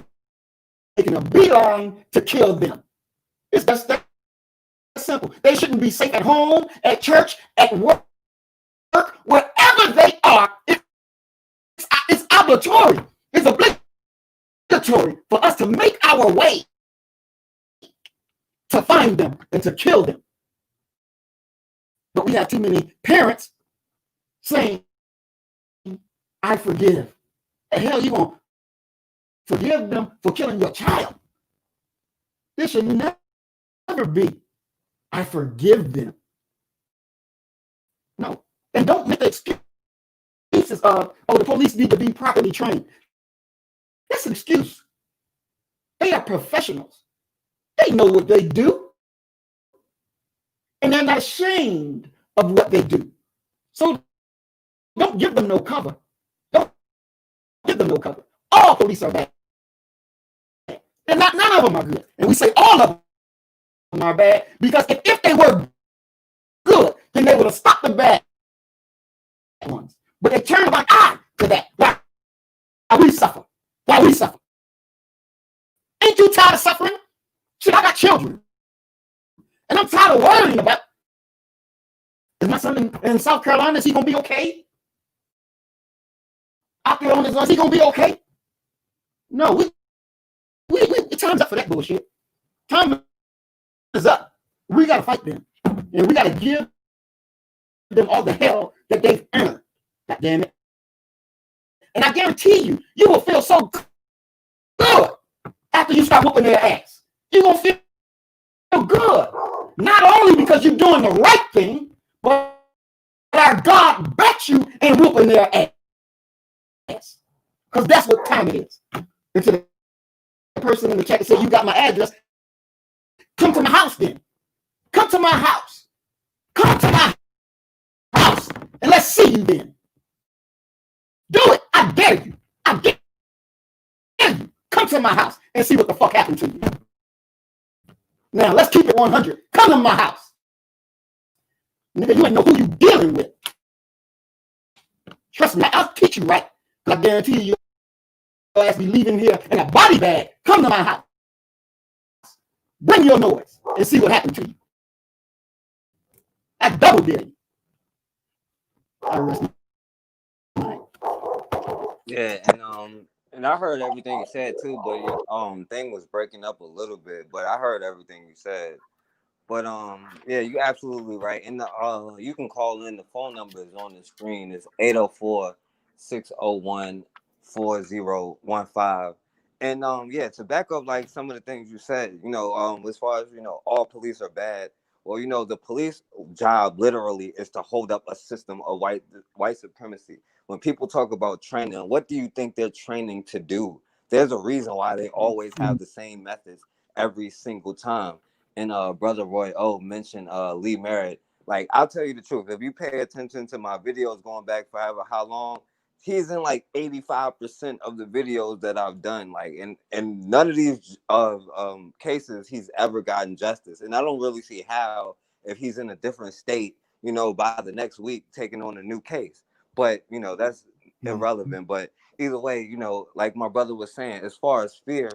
making a beeline to kill them. It's just that simple. They shouldn't be safe at home, at church, at work, wherever they are. It's obligatory. It's obligatory for us to make our way to find them and to kill them. But we have too many parents saying, I forgive. The hell you gonna forgive them for killing your child? This should never be. I forgive them. No. And don't make the excuses of, the police need to be properly trained. That's an excuse. They are professionals. They know what they do. And they're not ashamed of what they do. So don't give them no cover. Don't give them no cover. All police are bad. And none of them are good. And we say all of them are bad because if they were good, then they would have stopped the bad ones. But they turn a blind eye to that. Why we suffer? Why we suffer? Ain't you tired of suffering? Shit, I got children. And I'm tired of worrying about, is my son in South Carolina, is he going to be okay? Out there on his own, is he going to be okay? No, time's up for that bullshit. Time is up. We got to fight them. And we got to give them all the hell that they've earned. God damn it. And I guarantee you, you will feel so good after you start whooping their ass. You're going to feel good. Not only because you're doing the right thing, but our God backs you and whooping their ass. Because that's what time it is. And to the person in the chat that said, you got my address, come to my house then. Come to my house. Come to my house. And let's see you then. Do it. I dare you. I dare you. Come to my house and see what the fuck happened to you. Now, let's keep it 100. Come to my house. Nigga, you ain't know who you dealing with. Trust me, I'll teach you right. I guarantee you, your ass be leaving here in a body bag. Come to my house. Bring your noise and see what happened to you. I double dare you. Yeah, and I heard everything you said too, but your thing was breaking up a little bit, but I heard everything you said. But yeah, you're absolutely right. And you can call in. The phone number is on the screen. It's 804-601-4015. And yeah, to back up like some of the things you said, as far as all police are bad. Well, the police job literally is to hold up a system of white supremacy. When people talk about training, what do you think they're training to do? there's a reason why they always have the same methods every single time. And brother Roy O mentioned Lee Merritt. Like, I'll tell you the truth, if you pay attention to my videos going back forever how long, he's in like 85% of the videos that I've done. Like, and none of these cases he's ever gotten justice. And I don't really see how, if he's in a different state, you know, by the next week taking on a new case. But, you know, that's irrelevant. But either way, you know, like my brother was saying, as far as fear,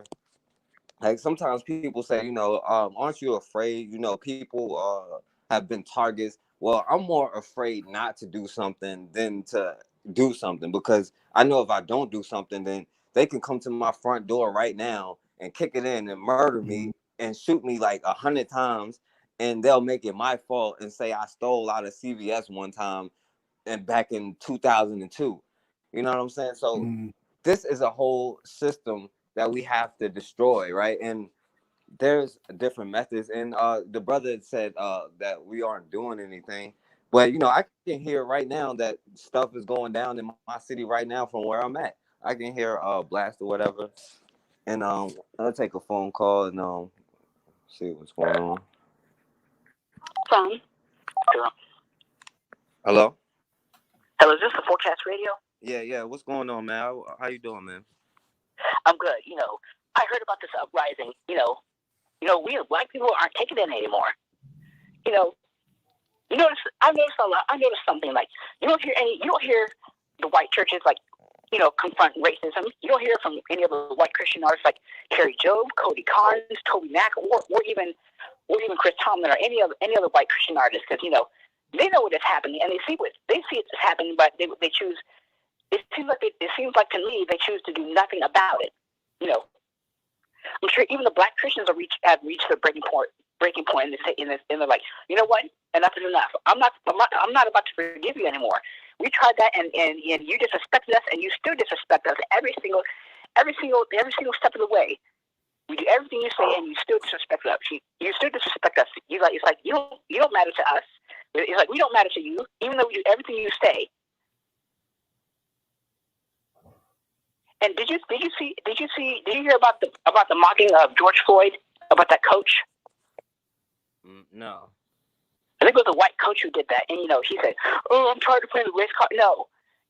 like sometimes people say, you know, aren't you afraid? You know, people have been targets. Well, I'm more afraid not to do something than to do something, because I know if I don't do something, then they can come to my front door right now and kick it in and murder me and shoot me like 100 times, and they'll make it my fault and say I stole out of CVS one time and back in 2002. You know what I'm saying? So this is a whole system that we have to destroy, right? And there's different methods. And the brother said that we aren't doing anything, but you know, I can hear right now that stuff is going down in my city right now from where I'm at. I can hear blast or whatever. And I'll take a phone call and see what's going on. Phone. Hello. Hello, is this the Forecast Radio? Yeah. What's going on, man? How you doing, man? I'm good. You know, I heard about this uprising. You know, we black people aren't taking it anymore. You know, I noticed a lot. I noticed something like you don't hear the white churches like, you know, confront racism. You don't hear from any of the white Christian artists like Carrie Job, Cody Carnes, Toby Mac, or even Chris Tomlin or any other white Christian artists, because you know they know what is happening and they see it's happening, but they choose. It seems like to me they choose to do nothing about it. You know, I'm sure even the black Christians have reached their breaking point, and they're like, you know what? Enough is enough. I'm not about to forgive you anymore. We tried that, and you disrespected us, and you still disrespect us every single step of the way. We do everything you say, and you still disrespect us. You still disrespect us. It's like you don't matter to us. It's like we don't matter to you, even though we do everything you say. And did you hear about the mocking of George Floyd, about that coach? No. I think it was a white coach who did that, and you know he said, "Oh, I'm tired of playing the race card." No,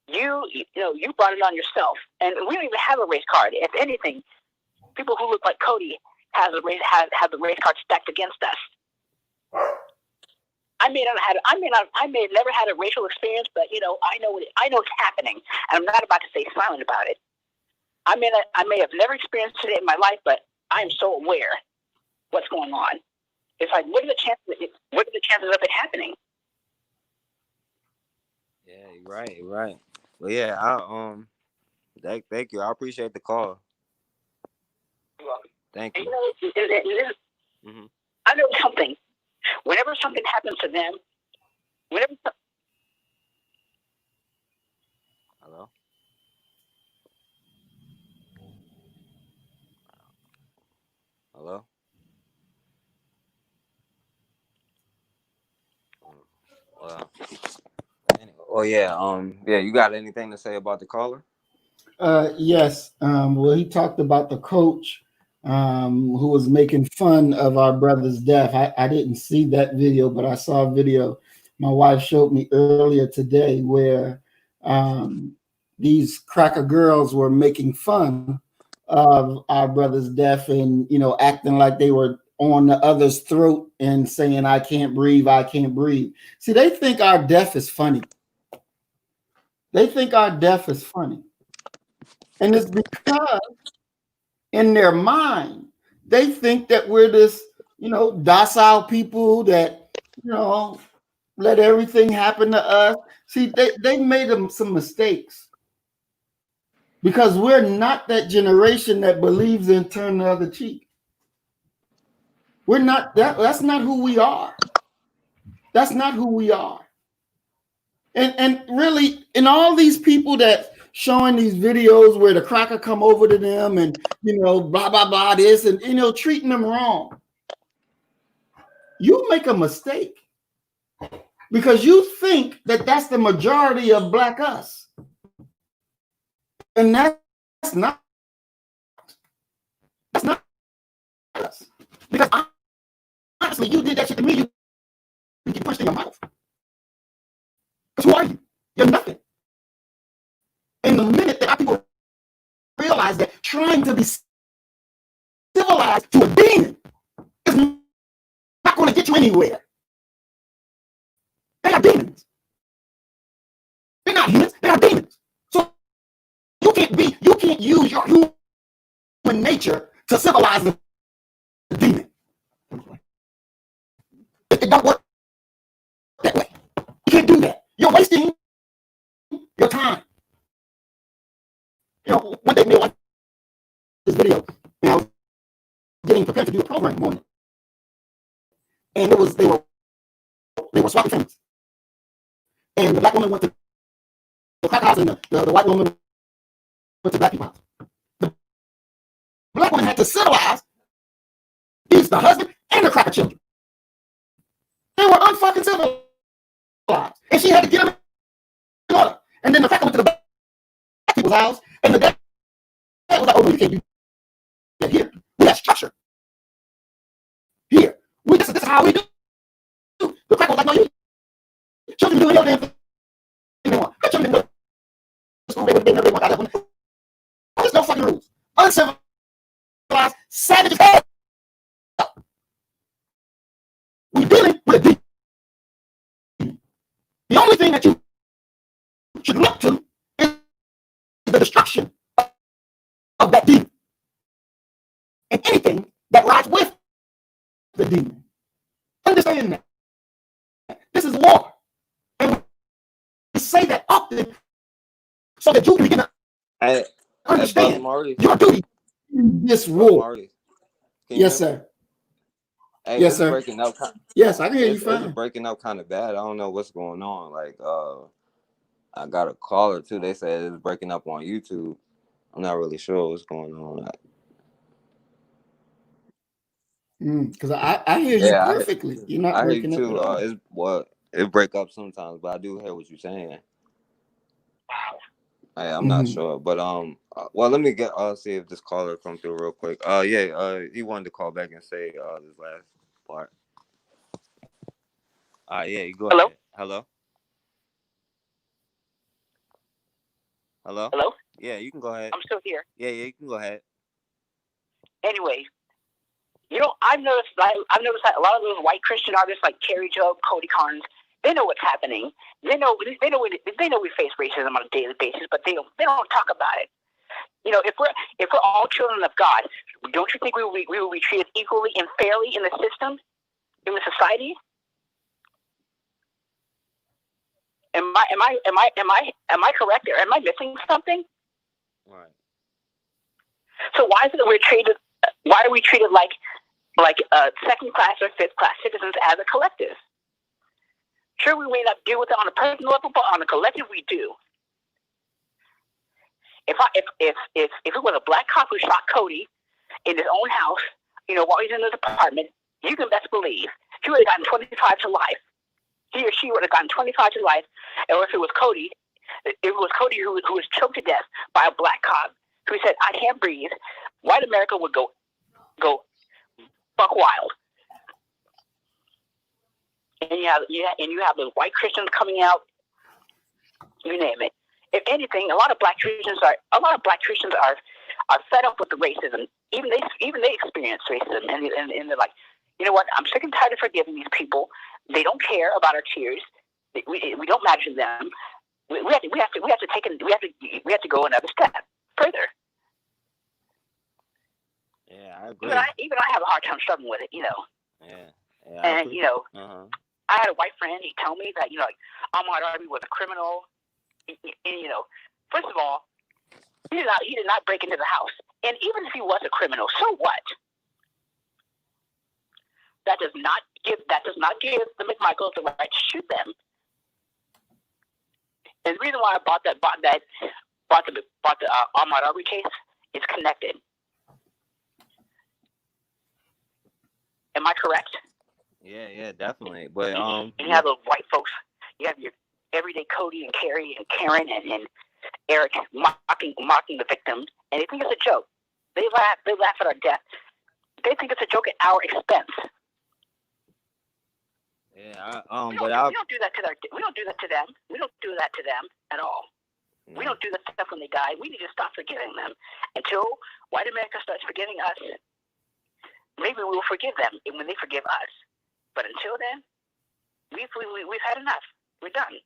you brought it on yourself, and we don't even have a race card. If anything, people who look like Cody have the race card stacked against us. I may have never had a racial experience, but you know I know it's happening, and I'm not about to stay silent about it. I may have never experienced it in my life, but I am so aware what's going on. It's like, what are the chances of it happening? Yeah, you're right. Well, yeah, thank you. I appreciate the call. You're welcome. Thank you. I know something. Whenever something happens to them, Hello. Hello. Well, anyway. Oh yeah. You got anything to say about the caller? Yes. Well, he talked about the coach who was making fun of our brother's death. I didn't see that video, but I saw a video my wife showed me earlier today where these cracker girls were making fun of our brother's death and, you know, acting like they were on the other's throat and saying, I can't breathe, I can't breathe. See, they think our death is funny. They think our death is funny. And it's because in their mind, they think that we're this, you know, docile people that, you know, let everything happen to us. See, they made them some mistakes because we're not that generation that believes in turn the other cheek. We're not that. That's not who we are. That's not who we are. And really, in all these people that showing these videos where the cracker come over to them and, you know, blah, blah, blah, this and, you know, treating them wrong. You make a mistake because you think that that's the majority of black us. And that's not. honestly, you did that shit to me, you get punched in your mouth. Because who are you? You're nothing. And the minute that our people realize that trying to be civilized to a demon is not going to get you anywhere. They are demons. They're not humans. They are demons. So you can't use your human nature to civilize the demon. It don't work that way. You can't do that. You're wasting your time. One day, me and this video, I was getting prepared to do a program on it, and they were swapping things. And the black woman went to the crack house, and the white woman went to black people's house. The black woman had to civilize the husband and the cracker children. They were unfucking civilized, and she had to get them in order. And then the cracker went to the black people's house, and the dad was like, "Oh, no, you can't do that here. We got structure here. This is how we do." The cracker was like, "No, you children doing your damn thing. The children do it. There's no fucking rules. Uncivilized, savage as hell. We're dealing with a demon. The only thing that you should look to is the destruction of that demon and anything that rides with the demon. Understand that. This is war. And we say that often so that you can begin to understand your duty in this war. Yes, sir. Hey, yes, it's sir. breaking up. Yes, I can hear you fine. It's breaking up kind of bad. I don't know what's going on. Like, I got a caller too. They said it's breaking up on YouTube. I'm not really sure what's going on. Because I hear you perfectly. You're not breaking up at all. It break up sometimes, but I do hear what you're saying. I'm not sure, but well, let me see if this caller come through real quick. He wanted to call back and say this last part. Yeah, you go ahead. Hello. Hello? Yeah, you can go ahead. I'm still here. Yeah, you can go ahead. Anyway, I've noticed that a lot of those white Christian artists like Carrie Joe, Cody Carnes, they know what's happening. They know we face racism on a daily basis, but they don't talk about it. If we're all children of God, don't you think we will be treated equally and fairly in the system, in the society? Am I correct there? Am I missing something? Right. So why are we treated like second class or fifth class citizens as a collective? Sure, we may not deal with it on a personal level, but on a collective, we do. If it was a black cop who shot Cody in his own house, while he's in his apartment, you can best believe he would have gotten 25 to life. He or she would have gotten 25 to life. Or if it was Cody, who was choked to death by a black cop who said, "I can't breathe," white America would go buck wild. And you have those white Christians coming out, you name it. If anything, a lot of black Christians are fed up with the racism. Even they experience racism, and they're like, you know what? I'm sick and tired of forgiving these people. They don't care about our tears. We don't matter to them. We have to go another step further. Yeah, I agree. Even I have a hard time struggling with it, Yeah. And I had a white friend. He told me that Ahmaud Arbery was a criminal. And, first of all, he did not break into the house. And even if he was a criminal, so what? That does not give the McMichaels the right to shoot them. And the reason why I brought the Ahmaud Arbery case is connected. Am I correct? Yeah, definitely. But and you have those white folks. You have your everyday Cody and Carrie and Karen and Eric mocking the victim, and they think it's a joke. They laugh at our death. They think it's a joke at our expense. Yeah, we don't do that to we don't do that to them. We don't do that to them at all. No. We don't do that stuff when they die. We need to stop forgiving them until white America starts forgiving us. Maybe we will forgive them when they forgive us. But until then, we've had enough. We're done.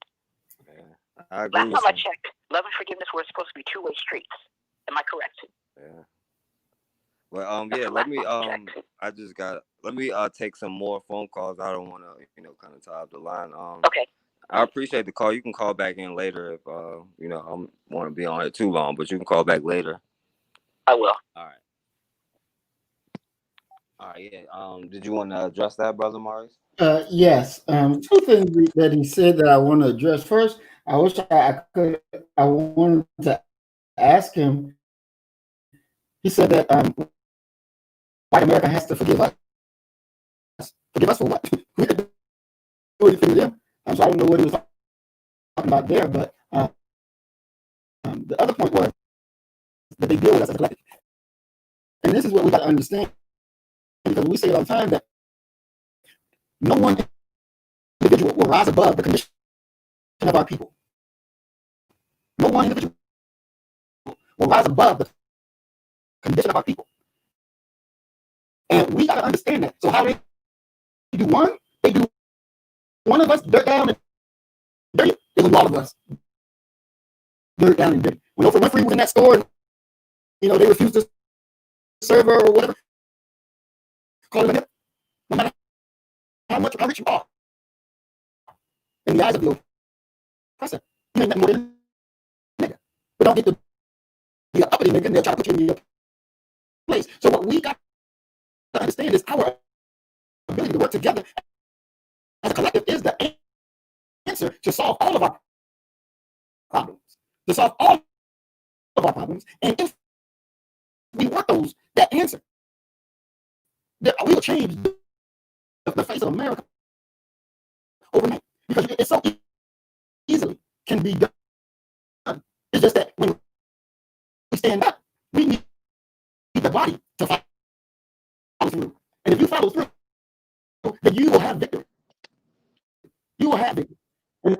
Yeah, I agree. Last time I checked, love and forgiveness were supposed to be two-way streets. Am I correct? Yeah. Well, yeah. Let me let me take some more phone calls. I don't want to, kind of tie up the line. Okay. I appreciate the call. You can call back in later if I don't want to be on here too long, but you can call back later. I will. All right. Yeah. Did you want to address that, Brother Maurice? Yes. Two things that he said that I want to address. First, I wish I wanted to ask him. He said that white America has to forgive us. Forgive us for what? We didn't do anything to them. So I don't know what he was talking about there, but the other point was that they deal with us as a collective. And this is what we got to understand, because we say it all the time that no one individual will rise above the condition of our people. No one individual will rise above the condition of our people. And we got to understand that. So how they do one, they do one of us dirt down and dirty, they will do all of us dirt down and dirty. When Oprah Winfrey was in that store and they refused to serve her or whatever, call them no matter how much or how rich you are, in the eyes of the oppressor, you ain't nothing more than a nigga. But don't get to be an uppity nigga and they'll try to put you in your place. So what we got to understand is our ability to work together as a collective is the answer to solve all of our problems. To solve all of our problems. And if we work that answer, we will change the face of America overnight. Because it so easily can be done. It's just that when we stand up, we need the body to follow through. And if you follow through, then you will have victory. You will have victory.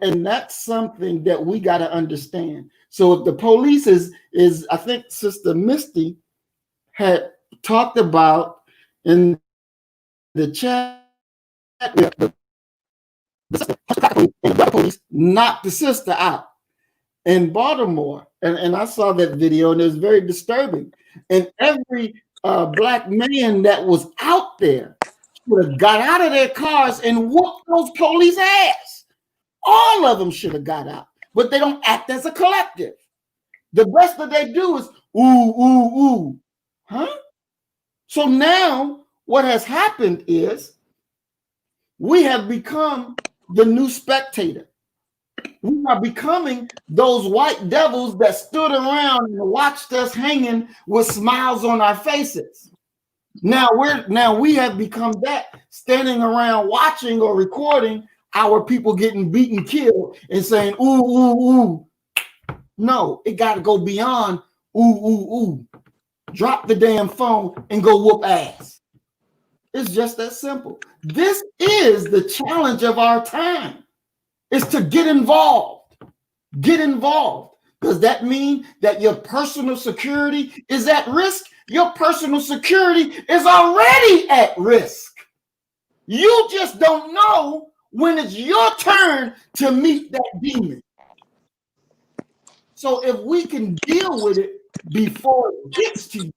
And that's something that we got to understand. So if the police is I think Sister Misty had talked about in the chat, the sister, and the brother police knocked the sister out in Baltimore. And I saw that video and it was very disturbing. And every black man that was out there should have got out of their cars and whooped those police ass. All of them should have got out, but they don't act as a collective. The best that they do is ooh, huh? So now what has happened is we have become the new spectator. We are becoming those white devils that stood around and watched us hanging with smiles on our faces. Now we have become that, standing around watching or recording our people getting beaten, killed, and saying, ooh. No, it got to go beyond ooh. Drop the damn phone and go whoop ass. It's just that simple. This is the challenge of our time, is to get involved. Get involved. Does that mean that your personal security is at risk? Your personal security is already at risk. You just don't know when it's your turn to meet that demon. So if we can deal with it before it gets to you,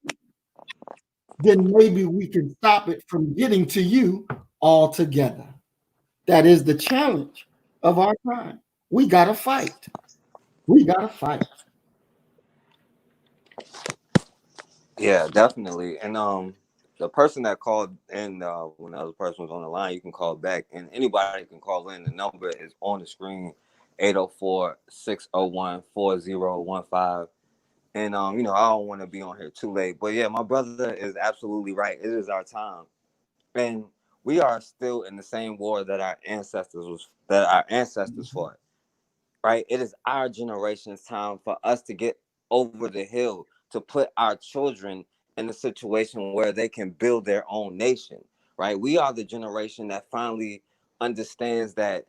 then maybe we can stop it from getting to you altogether. That is the challenge of our time. We got to fight. We got to fight. Yeah, definitely. And the person that called in when the other person was on the line, you can call back, and anybody can call in. The number is on the screen, 804-601-4015. And I don't want to be on here too late, but yeah, my brother is absolutely right. It is our time, and we are still in the same war that our ancestors fought. Right? It is our generation's time for us to get over the hill, to put our children in a situation where they can build their own nation. Right? We are the generation that finally understands that,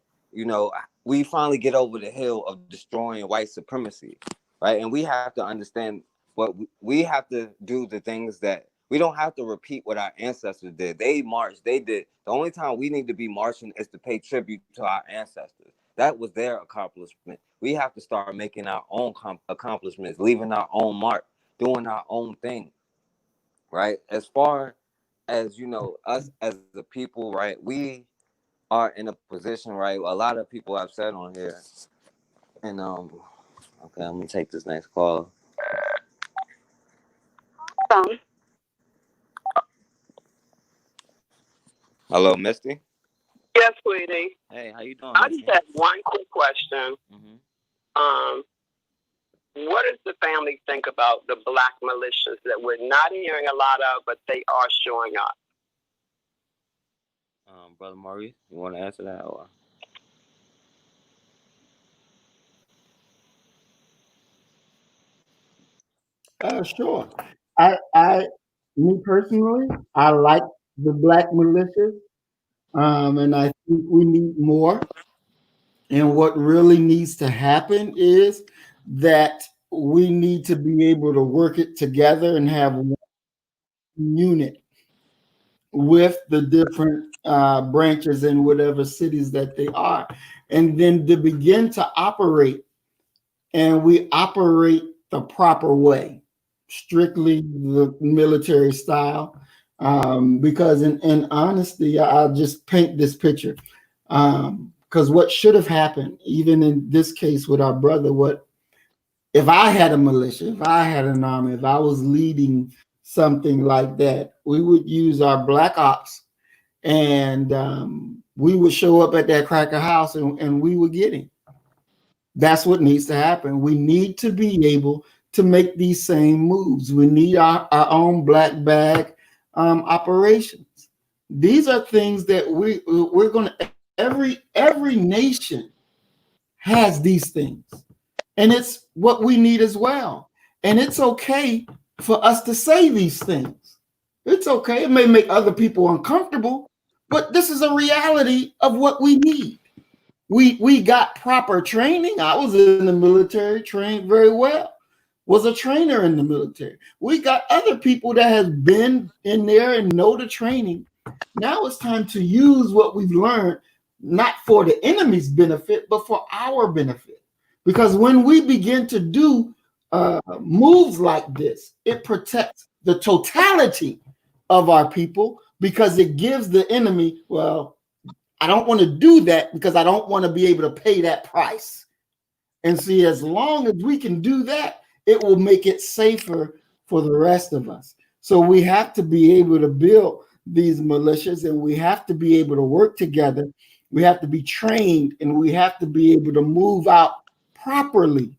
we finally get over the hill of destroying white supremacy, right? And we have to understand what we have to do, the things that we don't have to repeat what our ancestors did. They marched, they did. The only time we need to be marching is to pay tribute to our ancestors. That was their accomplishment. We have to start making our own accomplishments, leaving our own mark, doing our own thing, right? As far as, us as a people, right? We are in a position, right? A lot of people have said on here, and okay, I'm gonna take this next call. Hello, Misty. Yes, sweetie. Hey, how you doing, I just Misty? have one quick question. Mm-hmm. Um, what does the family think about the black militias that we're not hearing a lot of, but they are showing up? Brother Maurice, you want to answer that? Or? Sure. Me personally, I like the black militias, and I think we need more. And what really needs to happen is that we need to be able to work it together and have one unit with the different branches in whatever cities that they are, and then to begin to operate, and we operate the proper way, strictly the military style. Because in honesty, I'll just paint this picture. Because what should have happened, even in this case with our brother, what if I had a militia, if I had an army, if I was leading something like that, we would use our black ops, and we would show up at that cracker house, and we would get him. That's what needs to happen. We need to be able to make these same moves. We need our own black bag operations. These are things that we're going to every nation has these things, and it's what we need as well. And it's okay for us to say these things. It's okay. It may make other people uncomfortable, but this is a reality of what we need. We got proper training. I was in the military, trained very well. Was a trainer in the military. We got other people that have been in there and know the training. Now it's time to use what we've learned, not for the enemy's benefit, but for our benefit. Because when we begin to do moves like this, it protects the totality of our people, because it gives the enemy, well, I don't want to do that because I don't want to be able to pay that price. And see, as long as we can do that, it will make it safer for the rest of us. So we have to be able to build these militias, and we have to be able to work together. We have to be trained, and we have to be able to move out properly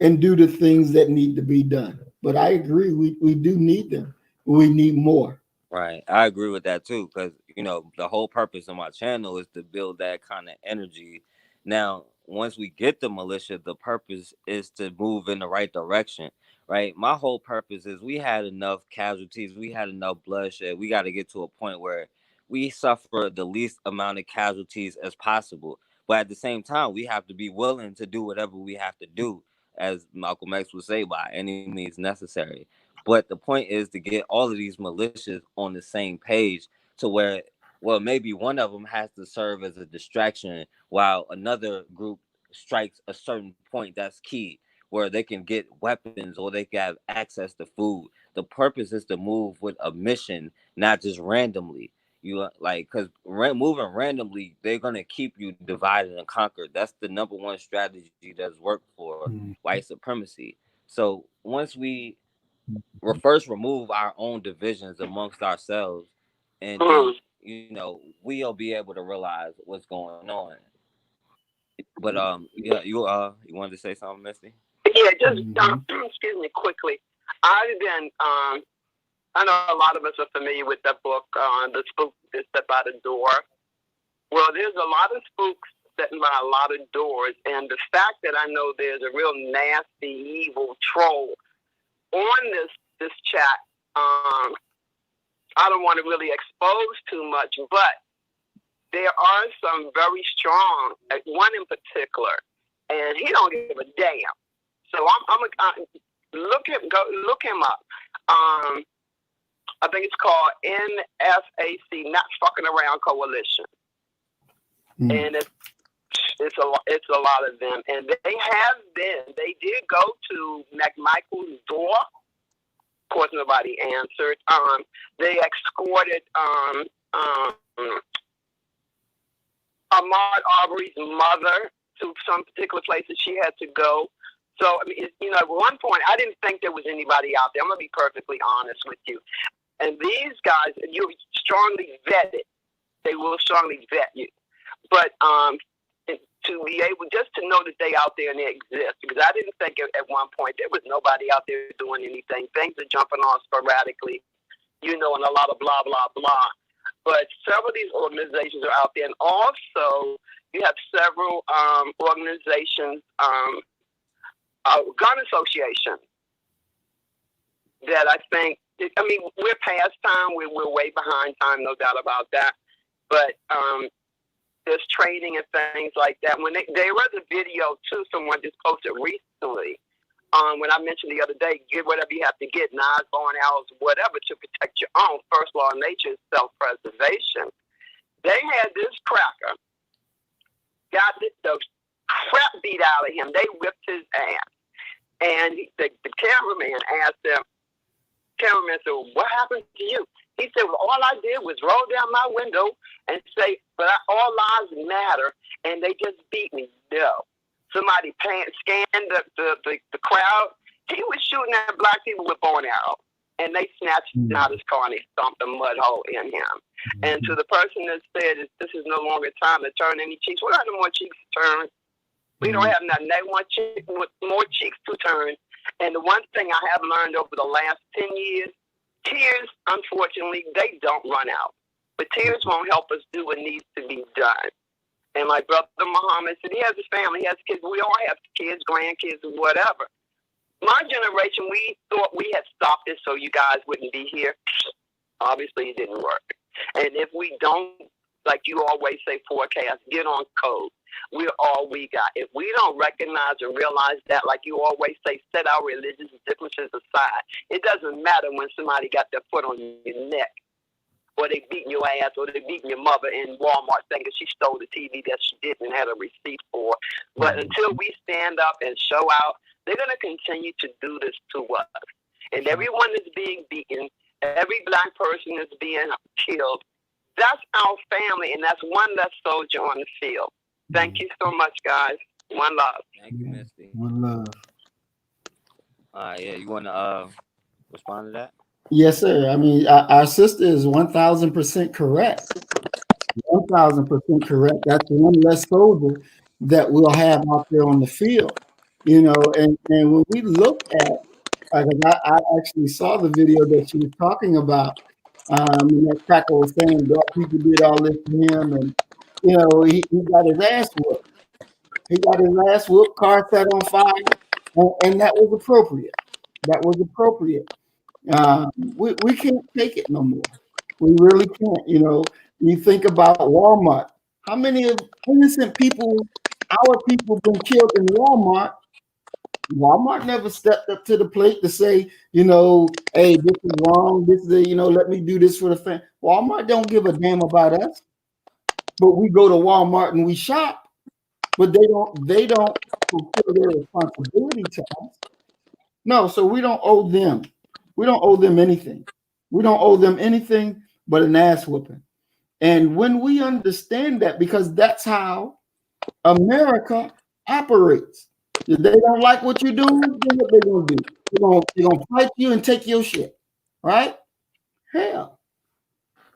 and do the things that need to be done. But I agree, we do need them. We need more. Right. I agree with that too, because the whole purpose of my channel is to build that kind of energy. Now, once we get the militia, the purpose is to move in the right direction. Right. My whole purpose is we had enough casualties, we had enough bloodshed. We got to get to a point where we suffer the least amount of casualties as possible. But at the same time, we have to be willing to do whatever we have to do, as Malcolm X would say, by any means necessary. But the point is to get all of these militias on the same page, to where, well, maybe one of them has to serve as a distraction while another group strikes a certain point that's key, where they can get weapons or they can have access to food. The purpose is to move with a mission, not just randomly. Because moving randomly, they're gonna keep you divided and conquered. That's the number one strategy that's worked for white supremacy. So once we'll first remove our own divisions amongst ourselves, and then we'll be able to realize what's going on. But yeah, you wanted to say something, Misty? Yeah, just excuse me quickly. I've been I know a lot of us are familiar with that book, The Spook That Step By the Door. Well, there's a lot of spooks sitting by a lot of doors, and the fact that I know there's a real nasty, evil troll on this chat, I don't want to really expose too much, but there are some very strong, one in particular, and he don't give a damn. So look him up. I think it's called NFAC, Not Fucking Around Coalition, and it's a lot of them, and they did go to McMichael's door. Of course, nobody answered. They escorted Ahmaud Arbery's mother to some particular places she had to go. So, I mean, you know, at one point, I didn't think there was anybody out there. I'm going to be perfectly honest with you. And these guys, you're strongly vetted. They will strongly vet you. But to be able, just to know that they out there and they exist, because I didn't think at one point there was nobody out there doing anything. Things are jumping on sporadically, you know, and a lot of blah, blah, blah. But several of these organizations are out there. And also, you have several organizations, gun associations, that I think, I mean, we're past time. We're way behind time, no doubt about that. But there's training and things like that. When there was a video, too, someone just posted recently, when I mentioned the other day, get whatever you have to get, knives, bow and arrows, whatever, to protect your own. First law of nature is self-preservation. They had this cracker, got the crap beat out of him. They whipped his ass. And the cameraman asked him, cameraman said, well, what happened to you? He said, well, all I did was roll down my window and say, but all lives matter, and they just beat me. No. Somebody scanned the crowd. He was shooting at black people with bow and arrow, and they snatched him out of his car and they stomped a mud hole in him. And to the person that said, this is no longer time to turn any cheeks, we don't have no more cheeks to turn. We don't have nothing. They want more cheeks to turn. And the one thing I have learned over the last 10 years, tears, unfortunately, they don't run out. But tears won't help us do what needs to be done. And my brother Muhammad said, he has a family, he has kids. We all have kids, grandkids, whatever. My generation, we thought we had stopped it so you guys wouldn't be here. Obviously, it didn't work. And if we don't, like you always say, forecast, get on code. We're all we got. If we don't recognize and realize that, like you always say, set our religious differences aside. It doesn't matter when somebody got their foot on your neck, or they beating your ass, or they beating your mother in Walmart thinking she stole the TV that she didn't have a receipt for. But until we stand up and show out, they're going to continue to do this to us. And everyone is being beaten. Every black person is being killed. That's our family, and that's one less soldier on the field. Thank you so much, guys. One love. Thank you, Misty. One love. All right, yeah, you want to respond to that? Yes, sir. I mean, our sister is 1,000% correct. 1,000% correct. That's one less soldier that we'll have out there on the field. You know, and when we look at, I actually saw the video that she was talking about, and that cracker was saying dark people did all this to him, and you know, he got his ass whooped. He got his ass whooped, car set on fire, and that was appropriate. That was appropriate. We can't take it no more. We really can't. You know, you think about Walmart. How many of innocent people, our people, been killed in Walmart? Walmart never stepped up to the plate to say, you know, hey, this is wrong. This is, you know, let me do this for the family. Walmart don't give a damn about us. But we go to Walmart and we shop, but they don't fulfill their responsibility to us. No, so we don't owe them. We don't owe them anything. We don't owe them anything but an ass whooping. And when we understand that, because that's how America operates. If they don't like what you're doing, then what they're gonna do? They're gonna fight you and take your shit, right? Hell.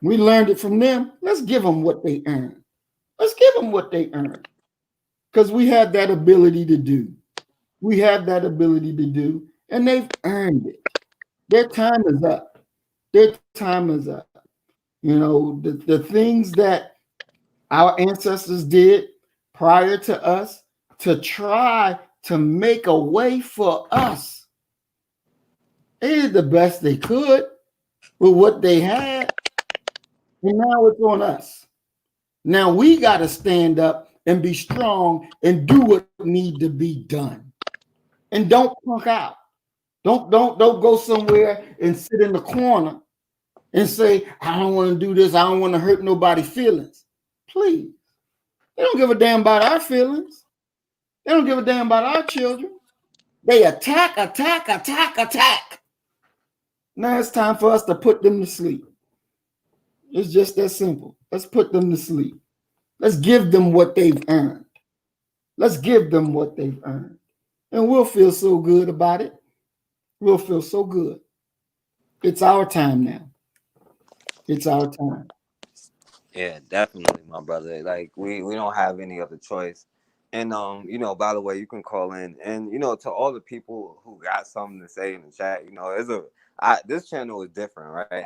We learned it from them. Let's give them what they earn. Let's give them what they earn. Because we have that ability to do. We have that ability to do, and they've earned it. Their time is up. Their time is up. You know, the things that our ancestors did prior to us to try to make a way for us. They did the best they could with what they had. And now it's on us. Now we got to stand up and be strong and do what need to be done. And don't punk out. Don't go somewhere and sit in the corner and say, I don't want to do this. I don't want to hurt nobody's feelings. Please. They don't give a damn about our feelings. They don't give a damn about our children. They attack, attack, attack, attack. Now it's time for us to put them to sleep. It's just that simple. Let's put them to sleep. Let's give them what they've earned. Let's give them what they've earned. And we'll feel so good about it. We'll feel so good. It's our time now. It's our time. Yeah, definitely, my brother. Like we don't have any other choice. And by the way, you can call in, and to all the people who got something to say in the chat, this channel is different, right?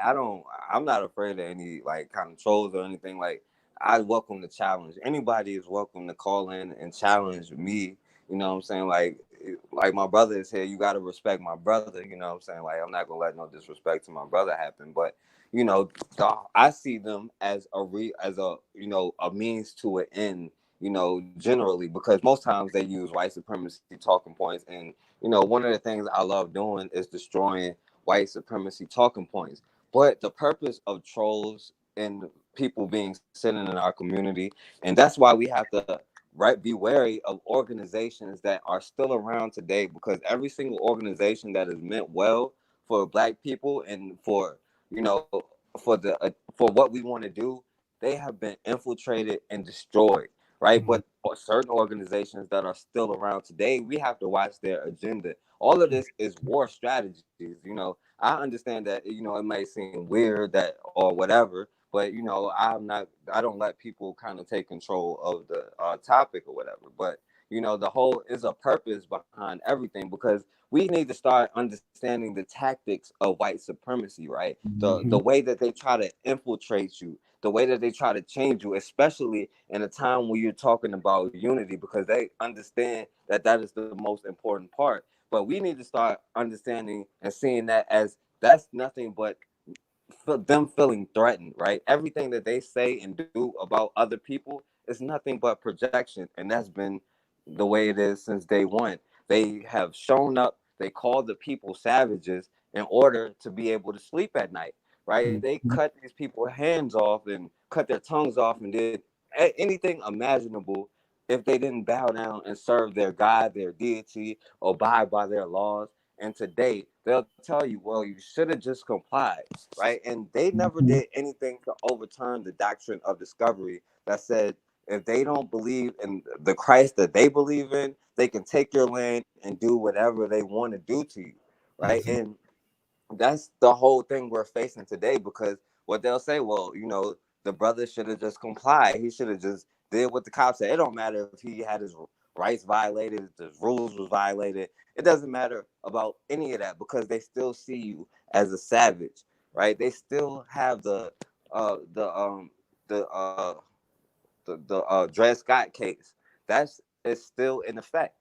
I'm not afraid of any like kind of trolls or anything. Like I welcome the challenge. Anybody is welcome to call in and challenge me. You know what I'm saying? Like my brother is here. You got to respect my brother. You know what I'm saying? Like I'm not gonna let no disrespect to my brother happen, but you know, I see them as a means to an end. Generally, because most times they use white supremacy talking points, and one of the things I love doing is destroying white supremacy talking points. But the purpose of trolls and people being sitting in our community, and that's why we have to be wary of organizations that are still around today, because every single organization that is meant well for Black people and for you know for what we want to do, they have been infiltrated and destroyed, right? But for certain organizations that are still around today, we have to watch their agenda. All of this is war strategies. I understand that it may seem weird that or whatever, but I don't let people kind of take control of the topic or whatever. But the whole is a purpose behind everything, because we need to start understanding the tactics of white supremacy, right? The way that they try to infiltrate you, the way that they try to change you, especially in a time when you're talking about unity, because they understand that is the most important part. But we need to start understanding and seeing that as that's nothing but them feeling threatened, right? Everything that they say and do about other people is nothing but projection, and that's been the way it is since day one. They have shown up, they called the people savages in order to be able to sleep at night, right? They cut these people hands off and cut their tongues off and did anything imaginable if they didn't bow down and serve their God, their deity, or abide by their laws. And today they'll tell you, well, you should have just complied, right? And they never did anything to overturn the doctrine of discovery that said if they don't believe in the Christ that they believe in, they can take your land and do whatever they want to do to you, right? And that's the whole thing we're facing today, because what they'll say, well, the brother should have just complied. He should have just did what the cops said. It don't matter if he had his rights violated, if the rules was violated. It doesn't matter about any of that, because they still see you as a savage, right? They still have uh the um the uh the Dred Scott case. That's is still in effect,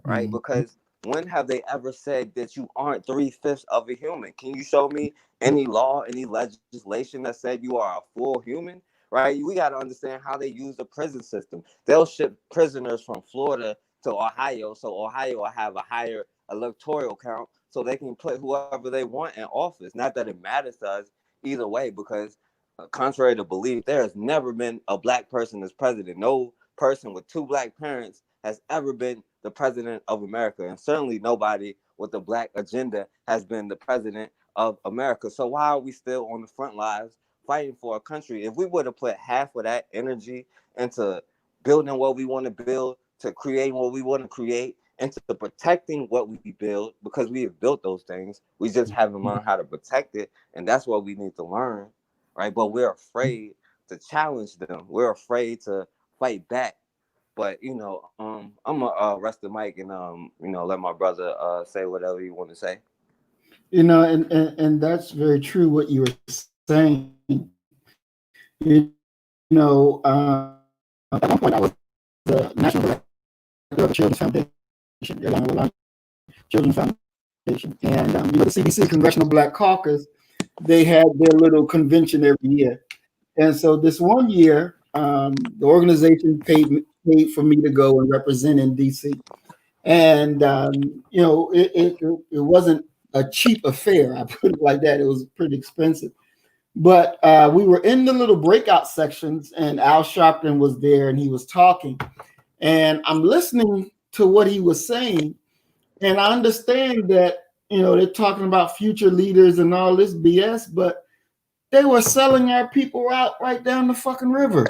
right? Because when have they ever said that you aren't 3/5 of a human? Can you show me any law, any legislation that said you are a full human? Right? We got to understand how they use the prison system. They'll ship prisoners from Florida to Ohio, so Ohio will have a higher electoral count, so they can put whoever they want in office. Not that it matters to us either way, because contrary to belief, there has never been a Black person as president. No person with two Black parents has ever been the president of America, and certainly nobody with a Black agenda has been the president of America. So why are we still on the front lines fighting for a country? If we would have put half of that energy into building what we want to build, to creating what we want to create, into protecting what we build, because we have built those things, we just haven't learned how to protect it, and that's what we need to learn, right? But we're afraid to challenge them. We're afraid to fight back. But I'm gonna rest the mic and let my brother say whatever he want to say. And that's very true what you were saying. At one point I was the national director of the Children's Foundation, Children's Foundation, and the CBC Congressional Black Caucus, they had their little convention every year. And so this one year, The organization paid for me to go and represent in DC, and it wasn't a cheap affair. I put it like that. It was pretty expensive. But we were in the little breakout sections, and Al Sharpton was there, and he was talking. And I'm listening to what he was saying, and I understand that, they're talking about future leaders and all this BS, but they were selling our people out right down the fucking river.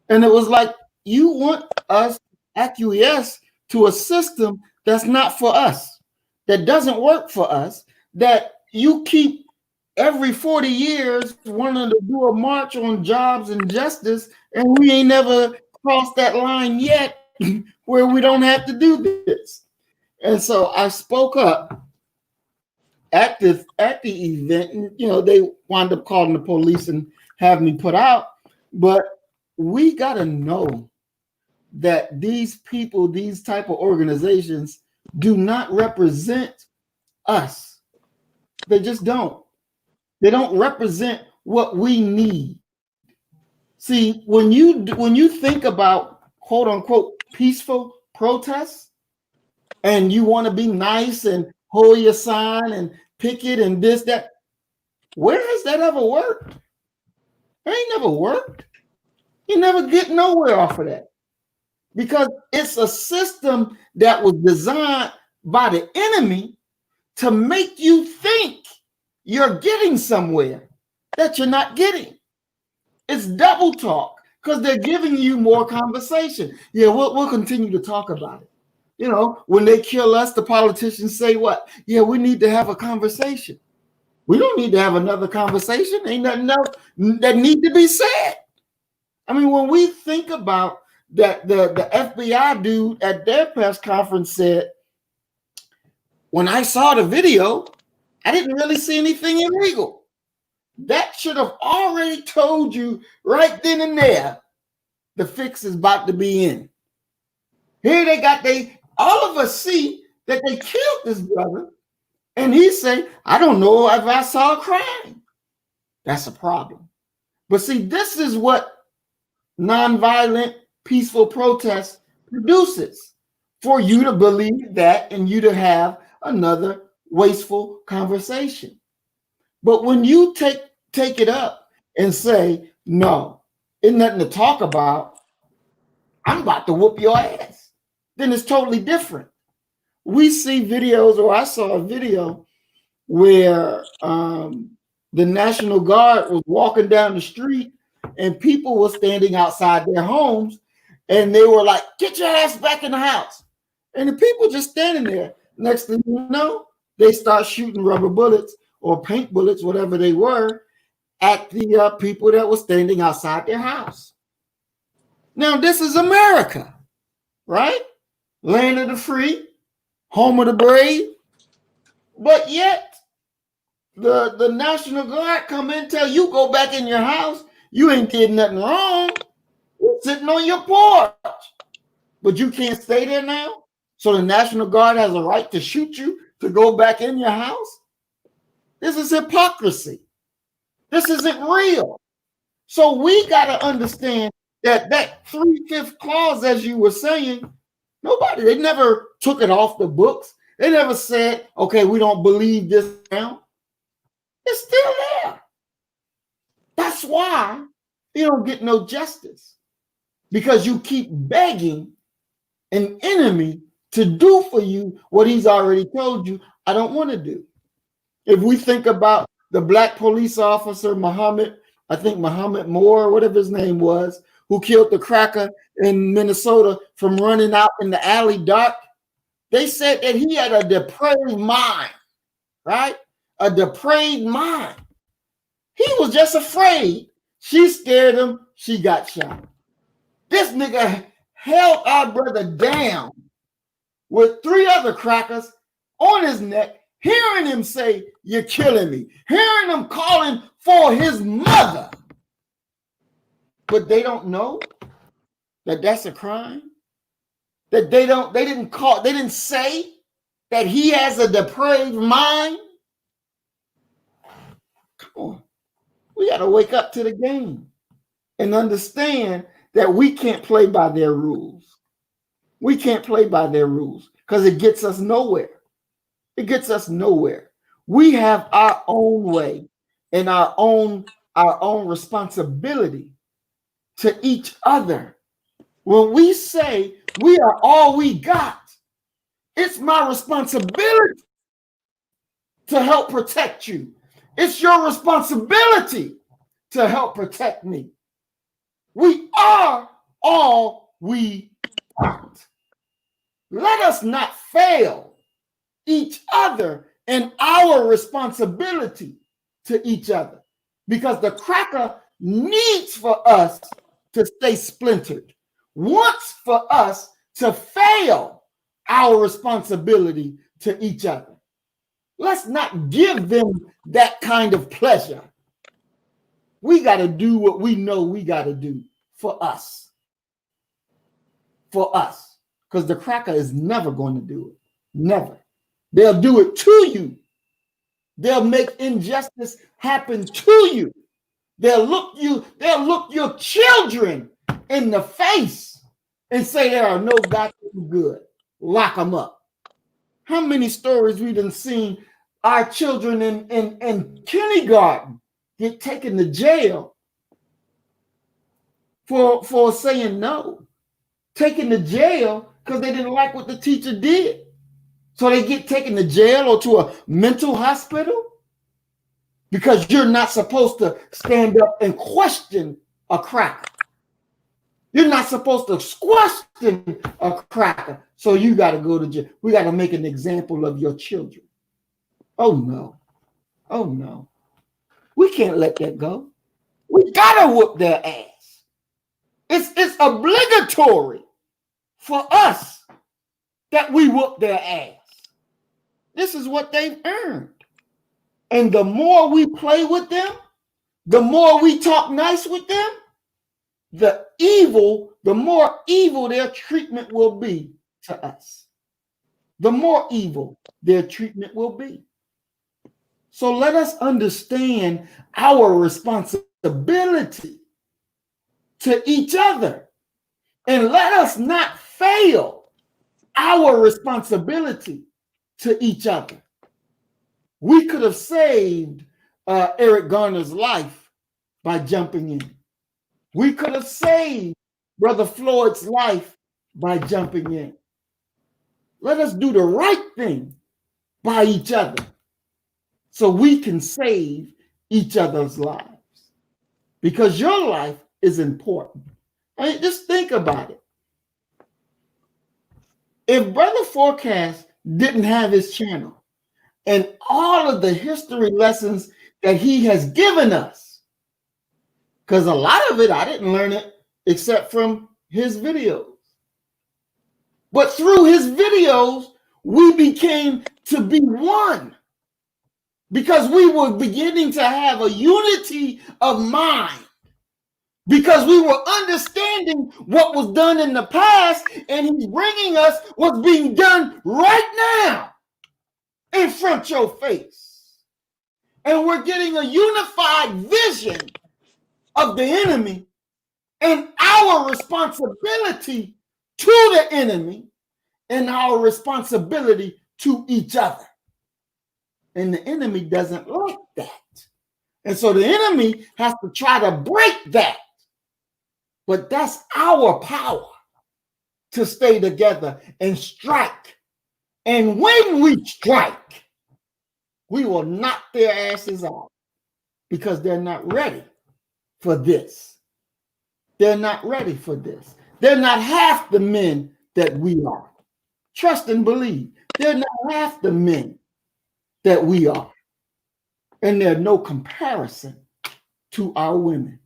And it was like, you want us to acquiesce to a system that's not for us, that doesn't work for us, that you keep every 40 years wanting to do a march on jobs and justice, and we ain't never crossed that line yet where we don't have to do this. And so I spoke up at the event, and they wound up calling the police and have me put out. But we got to know that these people, these type of organizations, do not represent us. They just don't. They don't represent what we need. See, when you think about quote unquote peaceful protests, and you want to be nice and hold your sign and picket and this, that, where has that ever worked? It ain't never worked. You never get nowhere off of that, because it's a system that was designed by the enemy to make you think you're getting somewhere that you're not getting. It's double talk, because they're giving you more conversation. Yeah, we'll continue to talk about it. When they kill us, the politicians say what? Yeah, we need to have a conversation. We don't need to have another conversation. Ain't nothing else that need to be said. I mean, when we think about that, the FBI dude at their press conference said, when I saw the video, I didn't really see anything illegal. That should have already told you right then and there the fix is about to be in. Here all of us see that they killed this brother, and he say, I don't know if I saw a crime. That's a problem. But see, this is what nonviolent, peaceful protest produces, for you to believe that and you to have another wasteful conversation. But when you take it up and say, no, it's nothing to talk about, I'm about to whoop your ass, then it's totally different. We see videos, or I saw a video where the National Guard was walking down the street and people were standing outside their homes, and they were like, get your ass back in the house. And the people just standing there. Next thing you know, they start shooting rubber bullets or paint bullets, whatever they were, at the people that were standing outside their house. Now, this is America, right? Land of the free, home of the brave. But yet, the National Guard come in and tell you, go back in your house. You ain't did nothing wrong. You're sitting on your porch. But you can't stay there now? So the National Guard has a right to shoot you to go back in your house? This is hypocrisy. This isn't real. So we got to understand that 3/5 clause, as you were saying, they never took it off the books. They never said, okay, we don't believe this now. It's still there. That's why you don't get no justice, because you keep begging an enemy to do for you what he's already told you, I don't want to do. If we think about the black police officer, Muhammad Moore, whatever his name was, who killed the cracker in Minnesota from running out in the alley dark, they said that he had a depraved mind, right? A depraved mind. He was just afraid. She scared him. She got shot. This nigga held our brother down with 3 other crackers on his neck, hearing him say, you're killing me, hearing him calling for his mother. But they don't know that that's a crime. That they didn't say that he has a depraved mind. Come on. We got to wake up to the game. and understand that we can't play by their rules. We can't play by their rules because it gets us nowhere. It gets us nowhere. We have our own way and our own responsibility to each other. When we say we are all we got, it's my responsibility to help protect you. It's your responsibility to help protect me. We are all we got. Let us not fail each other in our responsibility to each other, because the cracker needs for us to stay splintered, wants for us to fail our responsibility to each other. Let's not give them that kind of pleasure. We got to do what we know we got to do for us. For us. Because the cracker is never going to do it. Never. They'll do it to you. They'll make injustice happen to you. They'll look your children in the face and say there are no goddamn good. Lock them up. How many stories we done seen our children in kindergarten get taken to jail for saying no, taken to jail because they didn't like what the teacher did. So they get taken to jail or to a mental hospital because you're not supposed to stand up and question a cracker. You're not supposed to question a cracker. So you got to go to jail. We got to make an example of your children. Oh, no. Oh, no. We can't let that go. We got to whoop their ass. It's obligatory for us that we whoop their ass. This is what they've earned. And the more we play with them, the more we talk nice with them, the more evil their treatment will be to us. The more evil their treatment will be. So let us understand our responsibility to each other. And let us not fail our responsibility to each other. We could have saved Eric Garner's life by jumping in. We could have saved Brother Floyd's life by jumping in. Let us do the right thing by each other so we can save each other's lives. Because your life is important. I mean, just think about it. If Brother Forecast didn't have his channel and all of the history lessons that he has given us, because a lot of it, I didn't learn it except from his videos. But through his videos, we became to be one because we were beginning to have a unity of mind, because we were understanding what was done in the past, and he's bringing us what's being done right now in front of your face. And we're getting a unified vision of the enemy and our responsibility to the enemy and our responsibility to each other. And the enemy doesn't like that. And so the enemy has to try to break that. But that's our power to stay together and strike. And when we strike, we will knock their asses out because they're not ready for this. They're not ready for this. They're not half the men that we are. Trust and believe. They're not half the men that we are. And there's no comparison to our women.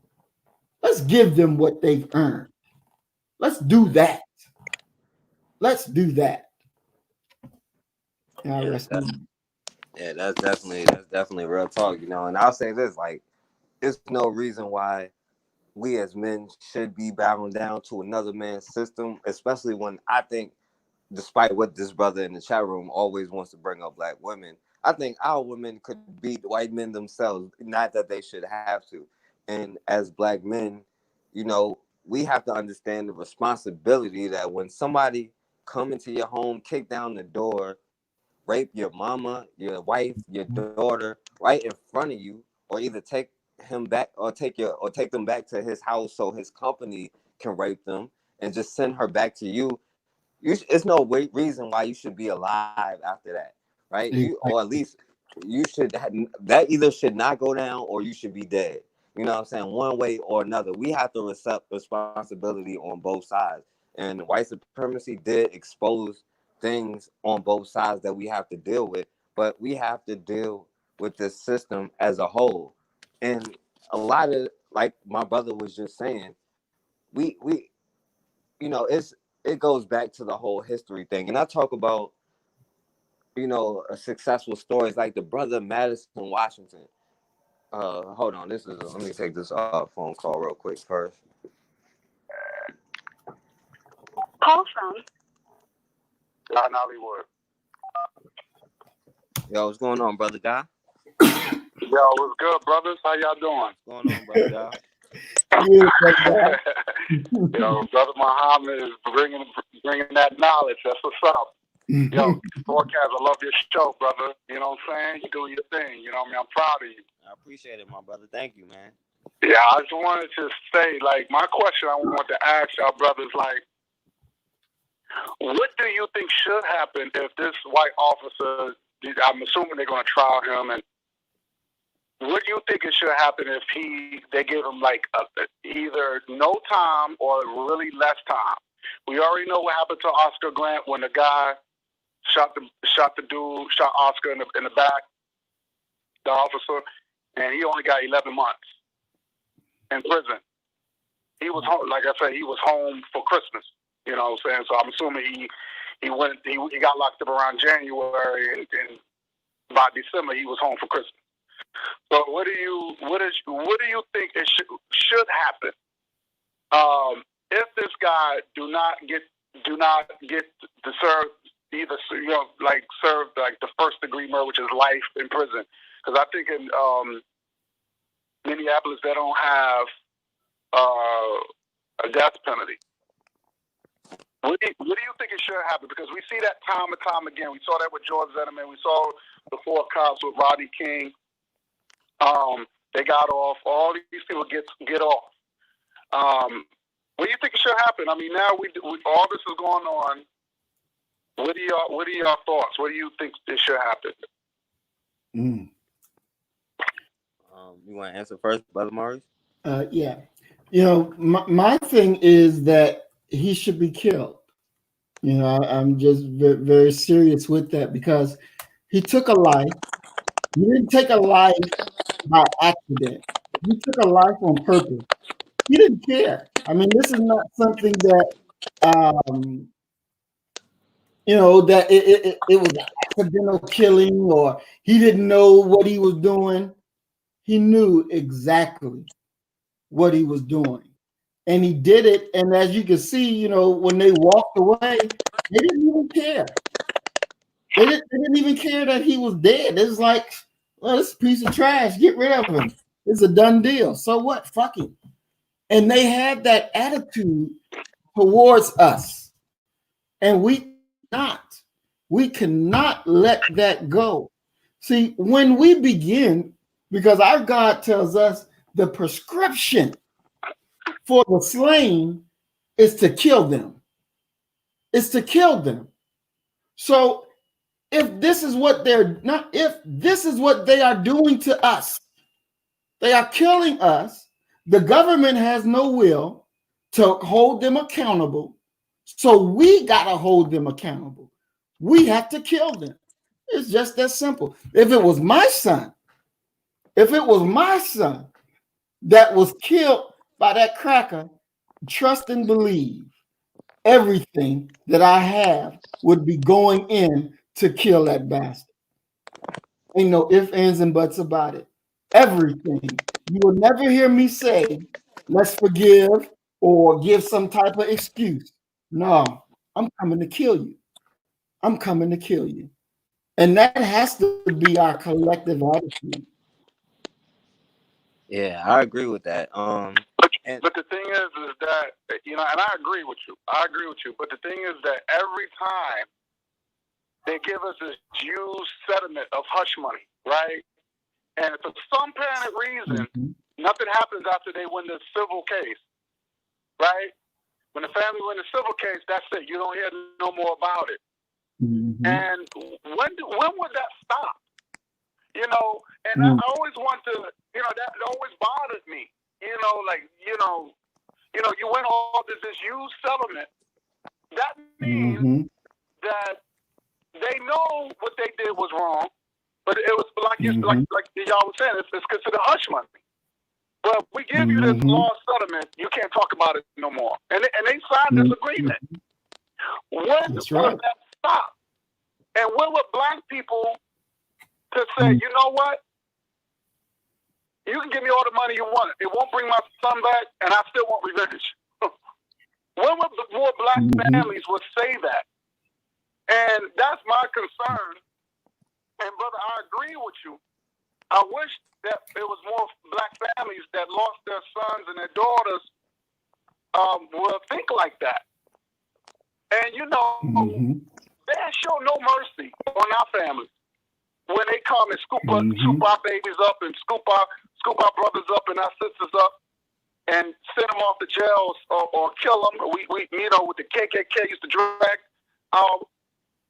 Let's give them what they've earned. Let's do that. Let's do that. That's definitely real talk, you know. And I'll say this, like, there's no reason why we as men should be bowing down to another man's system, especially when I think, despite what this brother in the chat room always wants to bring up black women, I think our women could beat white men themselves, not that they should have to. And as black men, we have to understand the responsibility that when somebody come into your home, kick down the door, rape your mama, your wife, your daughter right in front of you, or either take him back or take them back to his house so his company can rape them and just send her back to you. It's no reason why you should be alive after that, right? Or at least you should that either should not go down or you should be dead. You know what I'm saying? One way or another. We have to accept responsibility on both sides. And white supremacy did expose things on both sides that we have to deal with, but we have to deal with the system as a whole. And a lot of, like my brother was just saying, we it goes back to the whole history thing. And I talk about, a successful stories like the brother Madison Washington. Hold on, let me take this phone call real quick first. Call from John Hollywood. Yo, what's going on, brother Guy? Yo, what's good, brothers? How y'all doing? What's going on, brother Guy? Yo, brother Muhammad is bringing that knowledge. That's what's up. Yo, Forecast, I love your show, brother. You know what I'm saying? You doing your thing. You know what I mean? I'm proud of you. I appreciate it, my brother. Thank you, man. Yeah, I just wanted to say, like, my question I want to ask y'all brothers, like, what do you think should happen if this white officer, I'm assuming they're going to trial him, and what do you think it should happen if they give him like either no time or really less time? We already know what happened to Oscar Grant when the guy shot Oscar in the back, the officer, and he only got 11 months in prison. He was home, like I said, he was home for Christmas. You know what I'm saying? So I'm assuming he got locked up around January, and by December he was home for Christmas. So what do you think it should happen if this guy do not get to serve either serve like the first degree murder, which is life in prison? Because I think in Minneapolis they don't have a death penalty. What do you think it should happen? Because we see that time and time again. We saw that with George Zimmerman. We saw the 4 cops with Rodney King. They got off. All these people get off. What do you think it should happen? I mean, now we all this is going on. What are your thoughts? What do you think it should happen? You want to answer first, brother Maurice? Yeah. My thing is that he should be killed. I'm just very, very serious with that because he took a life. He didn't take a life by accident. He took a life on purpose. He didn't care. I mean, this is not something that, that it was an accidental killing or he didn't know what he was doing. He knew exactly what he was doing. And he did it. And as you can see, when they walked away, they didn't even care. They didn't even care that he was dead. It's like, well, this piece of trash, get rid of him. It's a done deal. So what? Fuck him. And they had that attitude towards us. And we cannot let that go. See, when we begin, because our God tells us the prescription for the slain is to kill them. It's to kill them. So if this is what they are doing to us, they are killing us. The government has no will to hold them accountable. So we got to hold them accountable. We have to kill them. It's just that simple. If it was my son that was killed by that cracker, trust and believe everything that I have would be going in to kill that bastard. Ain't no ifs, ands, and buts about it. Everything. You will never hear me say, let's forgive or give some type of excuse. No, I'm coming to kill you. I'm coming to kill you. And that has to be our collective attitude. Yeah, I agree with that. But the thing is, and I agree with you. But the thing is that every time they give us this huge settlement of hush money, right? And for some apparent reason, nothing happens after they win the civil case, right? When the family win the civil case, that's it. You don't hear no more about it. And when would that stop? You know, and I always want to, you know, that always bothered me. You know, like, you win all this huge settlement. That means that they know what they did was wrong, but it was like like y'all was saying, it's considered hush money. But we give you this law settlement, you can't talk about it no more. And they signed this agreement. When will that stop? And when will black people to say, you know what? You can give me all the money you want. It won't bring my son back, and I still want revenge. When will more black families would say that? And that's my concern. And brother, I agree with you. I wish that there was more black families that lost their sons and their daughters will think like that. And you know, they show no mercy on our families when they come and scoop our babies up and scoop our brothers up and our sisters up and send them off to jails or kill them. We you know, with the KKK used to drag our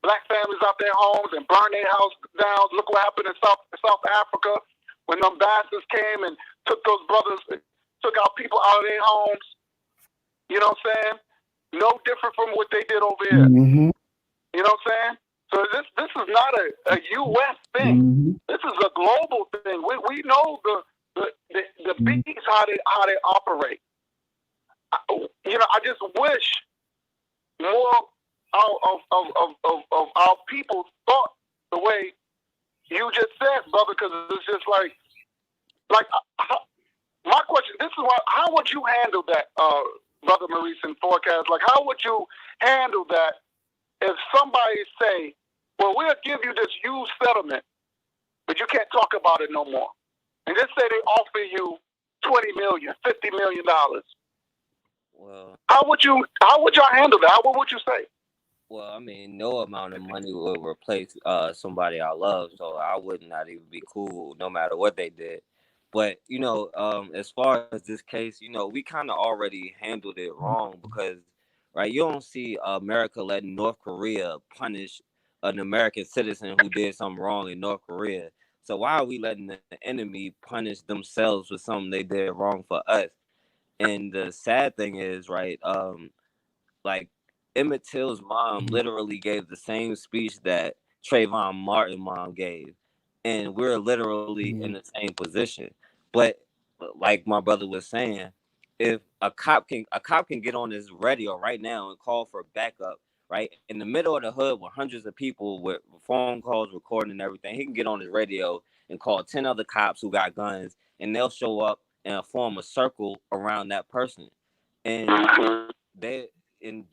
black families out their homes and burn their house down. Look what happened in South Africa when them bastards came and took those brothers, took our people out of their homes. You know what I'm saying? No different from what they did over here. You know what I'm saying? So this is not a U.S. thing. This is a global thing. We know the beats how they operate. You know, I just wish more of our people thought the way you just said, brother, because it's just like my question. This is why. How would you handle that, brother Maurice and Forecast? Like, how would you handle that if somebody say, "Well, we'll give you this huge settlement, but you can't talk about it no more," and just say they offer you $20 million, $50 million. Well, how would y'all handle that? What would you say? Well, I mean, no amount of money will replace somebody I love, so I would not even be cool no matter what they did. But, you know, as far as this case, you know, we kind of already handled it wrong because, right, you don't see America letting North Korea punish an American citizen who did something wrong in North Korea. So why are we letting the enemy punish themselves for something they did wrong for us? And the sad thing is, right, like, Emmett Till's mom literally gave the same speech that Trayvon Martin mom gave, and we're literally in the same position. But like my brother was saying, if a cop can get on his radio right now and call for backup, right in the middle of the hood with hundreds of people with phone calls recording and everything, he can get on his radio and call 10 other cops who got guns, and they'll show up and form a circle around that person, and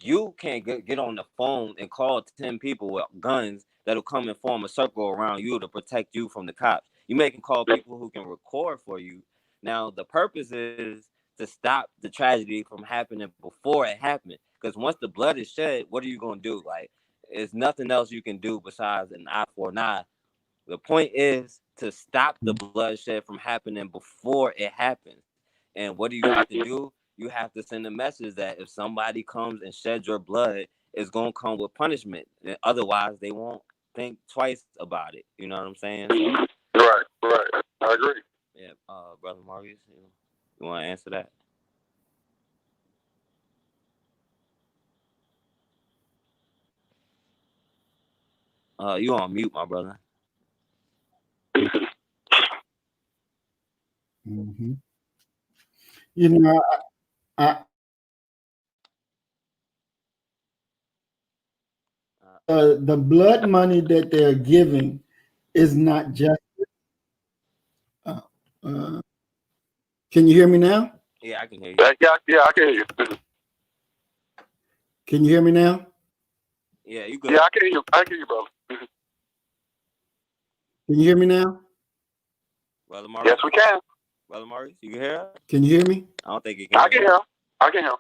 you can't get on the phone and call 10 people with guns that'll come and form a circle around you to protect you from the cops. You may can call people who can record for you. Now, the purpose is to stop the tragedy from happening before it happened. Because once the blood is shed, what are you going to do? Like, there's nothing else you can do besides an eye for an eye. The point is to stop the bloodshed from happening before it happens. And what do you have to do? You have to send a message that if somebody comes and sheds your blood, it's going to come with punishment. And otherwise, they won't think twice about it. You know what I'm saying? So, right. I agree. Yeah, Brother Marius, you want to answer that? You on mute, my brother. You know, the blood money that they're giving is not just. Can you hear me now? Yeah, I can hear you. Yeah, I can hear you. Can you hear me now? Yeah, you good. Yeah, I can hear you. I can hear you, brother. Can you hear me now? Brother Marius? Yes, we can. Brother Marius, you can hear us? Can you hear me? I don't think you can. I can hear him.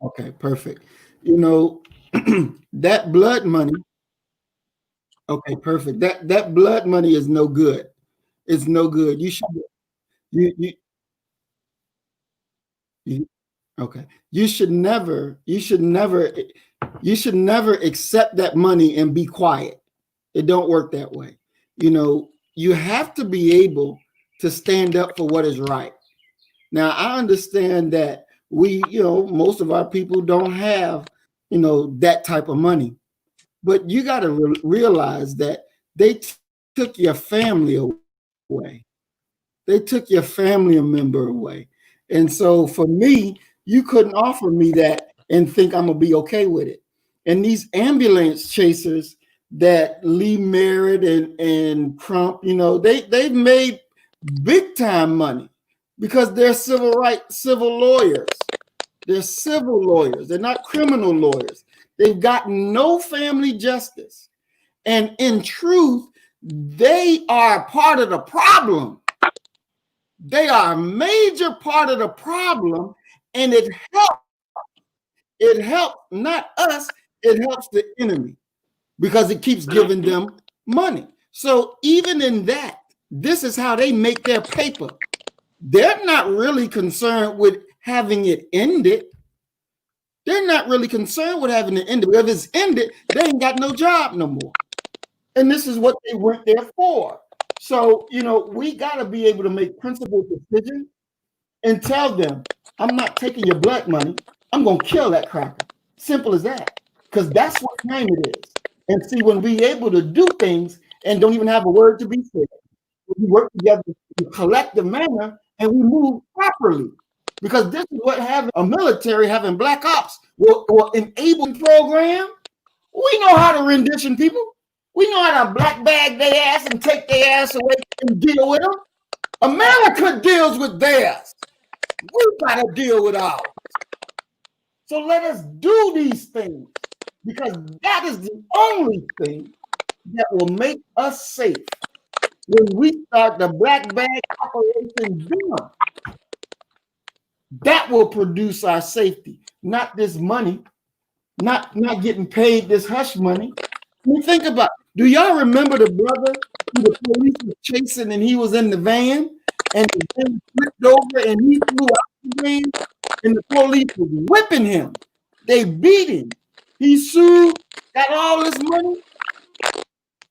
Okay, perfect. You know, that blood money. Okay, perfect. That blood money is no good. It's no good. You, you, you okay. You should never accept that money and be quiet. It don't work that way. You know, you have to be able to stand up for what is right. Now, I understand that most of our people don't have, that type of money. But you got to realize that they took your family away. They took your family member away. And so for me, you couldn't offer me that and think I'm going to be okay with it. And these ambulance chasers that Lee Merritt and Crump, they've made big time money because they're civil lawyers. They're civil lawyers. They're not criminal lawyers. They've got no family justice. And in truth, they are part of the problem. They are a major part of the problem. And it helps not us, it helps the enemy because it keeps giving them money. So even in that, this is how they make their paper. They're not really concerned with having it ended. They're not really concerned with having it ended. Because if it's ended, they ain't got no job no more. And this is what they went there for. So, we got to be able to make principled decisions and tell them, I'm not taking your blood money. I'm going to kill that cracker. Simple as that. Because that's what time it is. And see, when we able to do things and don't even have a word to be said, we work together in a collective manner and we move properly. Because this is what having a military, having black ops will enable program. We know how to rendition people. We know how to black bag their ass and take their ass away and deal with them. America deals with theirs. We got to deal with ours. So let us do these things because that is the only thing that will make us safe. When we start the black bag operation down, that will produce our safety, not this money, not getting paid this hush money. I mean, think about, do y'all remember the brother who the police was chasing and he was in the van and the van flipped over and he flew out the van and the police was whipping him. They beat him. He sued, got all this money.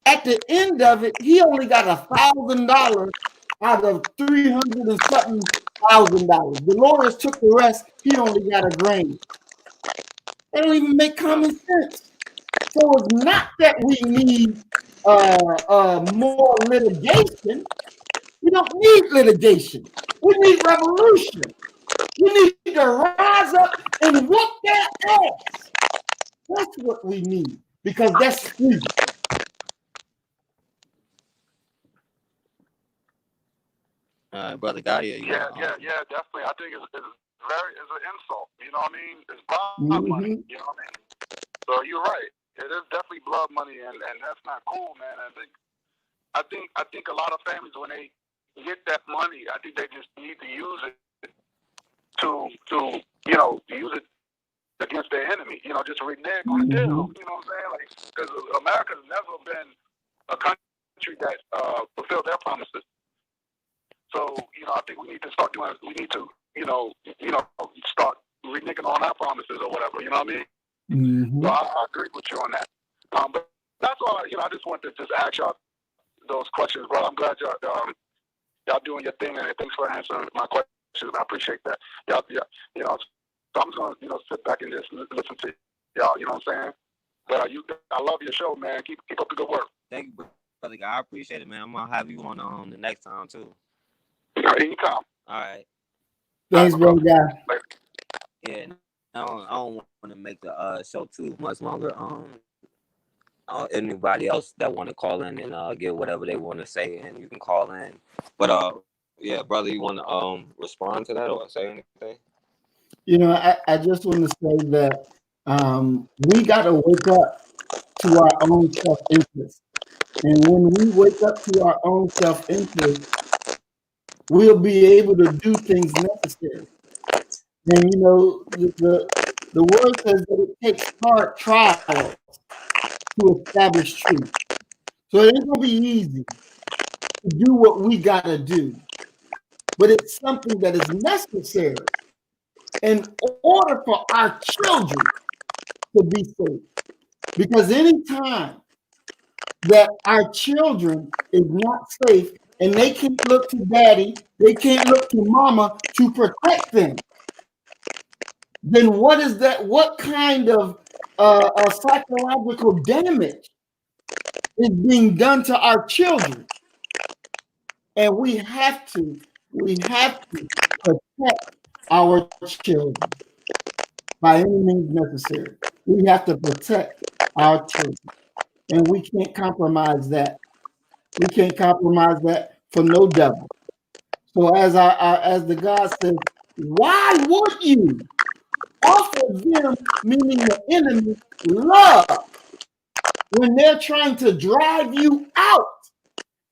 At the end of it, he only got $1,000 out of $300 and something thousand. The lawyers took the rest. He only got $1,000. They don't even make common sense. So it's not that we need more litigation. We don't need litigation. We need revolution. We need to rise up and whoop their ass. That's what we need because that's free. Brother Gotti. Yeah, definitely. I think it's an insult. You know what I mean? It's blood money. You know what I mean? So you're right. It is definitely blood money, and that's not cool, man. I think a lot of families when they get that money, I think they just need to use it to use it against their enemy. Just renege on the deal. You know what I'm saying? Like, because America's never been a country that fulfilled their promises. So, I think we need to start doing. We need to, start reneging on our promises or whatever. You know what I mean? Mm-hmm. So I agree with you on that. But that's all. I just wanted to just ask y'all those questions, bro. I'm glad y'all doing your thing, and thanks for answering my questions. I appreciate that. So I'm just gonna sit back and just listen to y'all. You know what I'm saying? But I love your show, man. Keep up the good work. Thank you, brother. I appreciate it, man. I'm gonna have you on the next time too. Anytime. All right. Thanks, brother guy. Yeah. I don't want to make the show too much longer. Anybody else that want to call in and get whatever they want to say, and you can call in. But yeah, brother, you want to respond to that or say anything? I just want to say that we got to wake up to our own self-interest. And when we wake up to our own self-interest, we'll be able to do things necessary. And, The word says that it takes hard trials to establish truth. So it ain't gonna be easy to do what we gotta do, but it's something that is necessary in order for our children to be safe. Because anytime that our children is not safe and they can't look to daddy, they can't look to mama to protect them, then what is that? What kind of psychological damage is being done to our children? And we have to protect our children by any means necessary. We have to protect our children, and we can't compromise that. We can't compromise that for no devil. So as the God says, why would you offer them, meaning the enemy, love when they're trying to drive you out?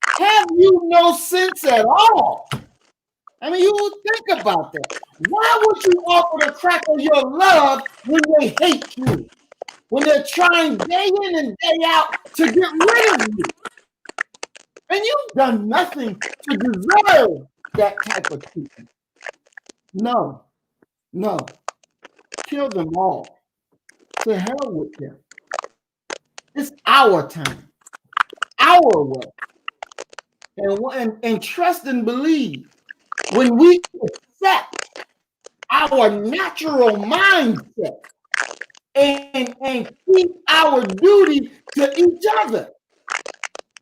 Have you no sense at all? I mean, you think about that. Why would you offer the crack of your love when they hate you? When they're trying day in and day out to get rid of you? And you've done nothing to deserve that type of treatment. No, no. Kill them all. To hell with them. It's our time, our way. And trust and believe when we accept our natural mindset and keep our duty to each other,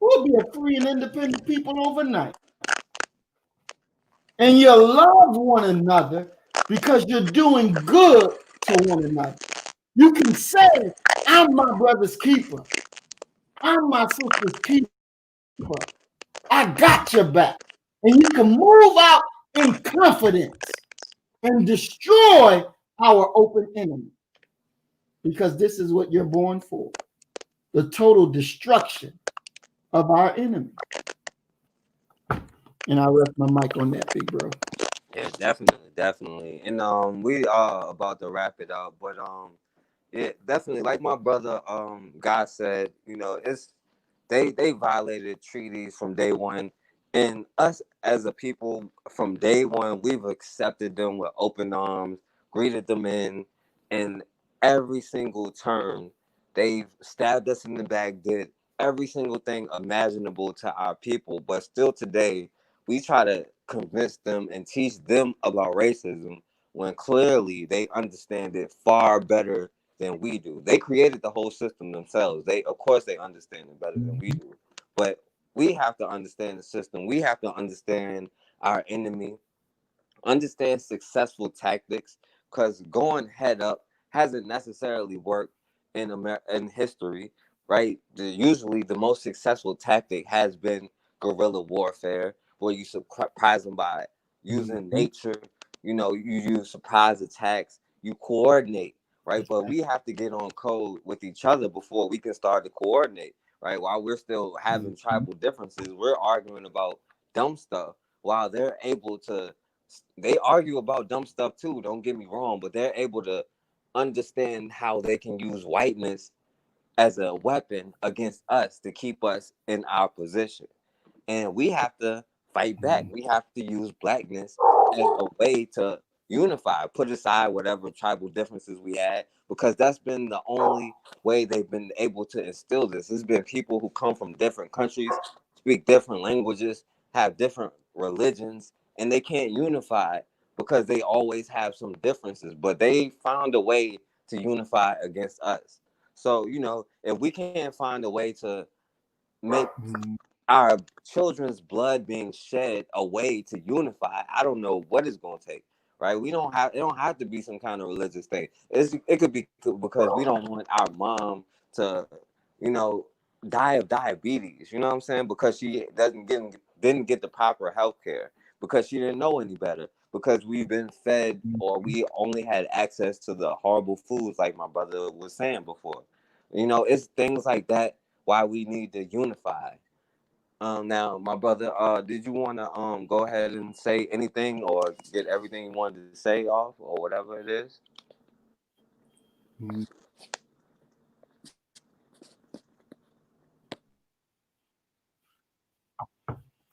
we'll be a free and independent people overnight. And you'll love one another because you're doing good to one another. You can say, I'm my brother's keeper. I'm my sister's keeper. I got your back. And you can move out in confidence and destroy our open enemy. Because this is what you're born for. The total destruction of our enemy. And I rest my mic on that, big bro. Yeah, definitely. And we are about to wrap it up, but yeah, definitely. Like my brother God said, it's they violated treaties from day one, and us as a people from day one, we've accepted them with open arms, greeted them in, and every single turn, they've stabbed us in the back, did every single thing imaginable to our people, but still today we try to convince them and teach them about racism when clearly they understand it far better than we do. They created the whole system themselves. Of course, they understand it better than we do. But we have to understand the system. We have to understand our enemy, understand successful tactics, because going head up hasn't necessarily worked in history, right? Usually, the most successful tactic has been guerrilla warfare, where you surprise them by using nature. You use surprise attacks. You coordinate, right? But we have to get on code with each other before we can start to coordinate, right? While we're still having tribal differences, we're arguing about dumb stuff while they're able to. They argue about dumb stuff too, don't get me wrong, but they're able to understand how they can use whiteness as a weapon against us to keep us in our position. And we have to fight back. We have to use blackness as a way to unify, put aside whatever tribal differences we had, because that's been the only way they've been able to instill this. It's been people who come from different countries, speak different languages, have different religions, and they can't unify because they always have some differences, but they found a way to unify against us. So, if we can't find a way to make our children's blood being shed a way to unify, I don't know what it's going to take, right? It don't have to be some kind of religious thing. It could be because we don't want our mom to, you know, die of diabetes, you know what I'm saying? Because she didn't get the proper health care, because she didn't know any better, because we've been fed, or we only had access to the horrible foods like my brother was saying before. It's things like that why we need to unify. Now, my brother, did you want to go ahead and say anything or get everything you wanted to say off or whatever it is?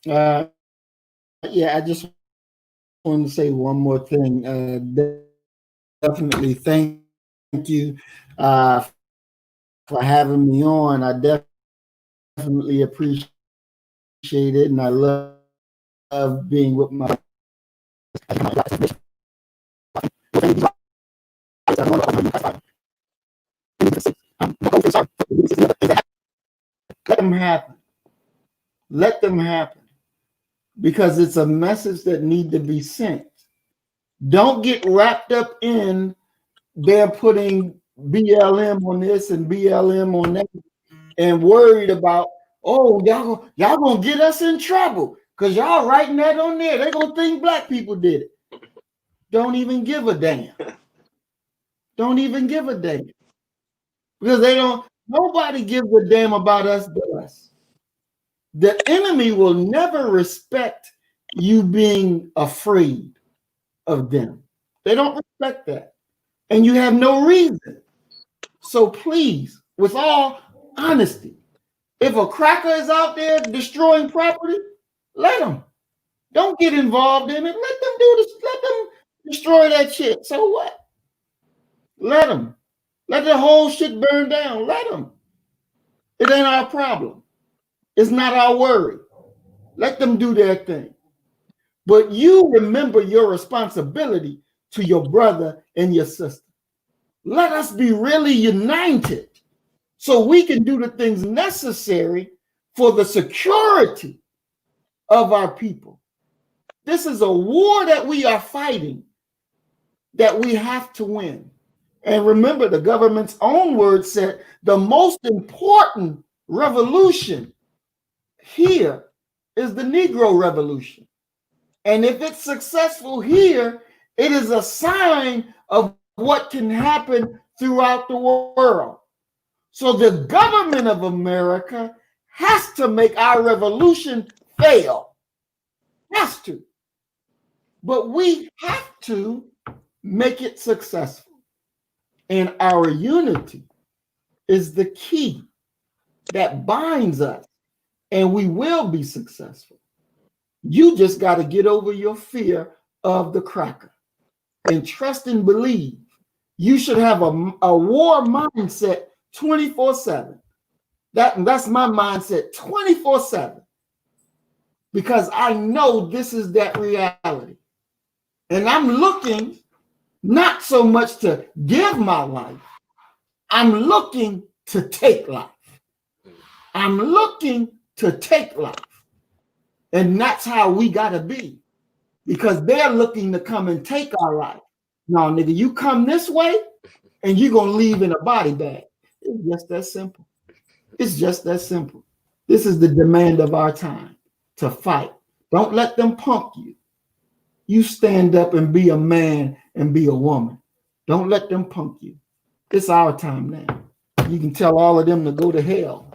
Yeah, I just want to say one more thing. Definitely thank you for having me on. I definitely appreciate it, and I love being with my. Let them happen. Let them happen because it's a message that need to be sent. Don't get wrapped up in they're putting BLM on this and BLM on that and worried about, oh, y'all gonna get us in trouble because y'all writing that on there. They're gonna think black people did it. Don't even give a damn. Don't even give a damn. Because nobody gives a damn about us but us. The enemy will never respect you being afraid of them. They don't respect that. And you have no reason. So please, with all honesty, if a cracker is out there destroying property, let them. Don't get involved in it. Let them do this. Let them destroy that shit. So what? Let them. Let the whole shit burn down. Let them. It ain't our problem. It's not our worry. Let them do their thing. But you remember your responsibility to your brother and your sister. Let us be really united so we can do the things necessary for the security of our people. This is a war that we are fighting that we have to win. And remember, the government's own words said the most important revolution here is the Negro Revolution. And if it's successful here, it is a sign of what can happen throughout the world. So the government of America has to make our revolution fail. Has to. But we have to make it successful. And our unity is the key that binds us, and we will be successful. You just got to get over your fear of the cracker and trust and believe. You should have a war mindset 24/7. That's my mindset 24/7 because I know this is that reality. And I'm looking not so much to give my life, I'm looking to take life. I'm looking to take life. And that's how we got to be because they're looking to come and take our life. No, nigga, you come this way and you're going to leave in a body bag. It's just that simple. It's just that simple. This is the demand of our time to fight. Don't let them punk you. You stand up and be a man and be a woman. Don't let them punk you. It's our time now. You can tell all of them to go to hell.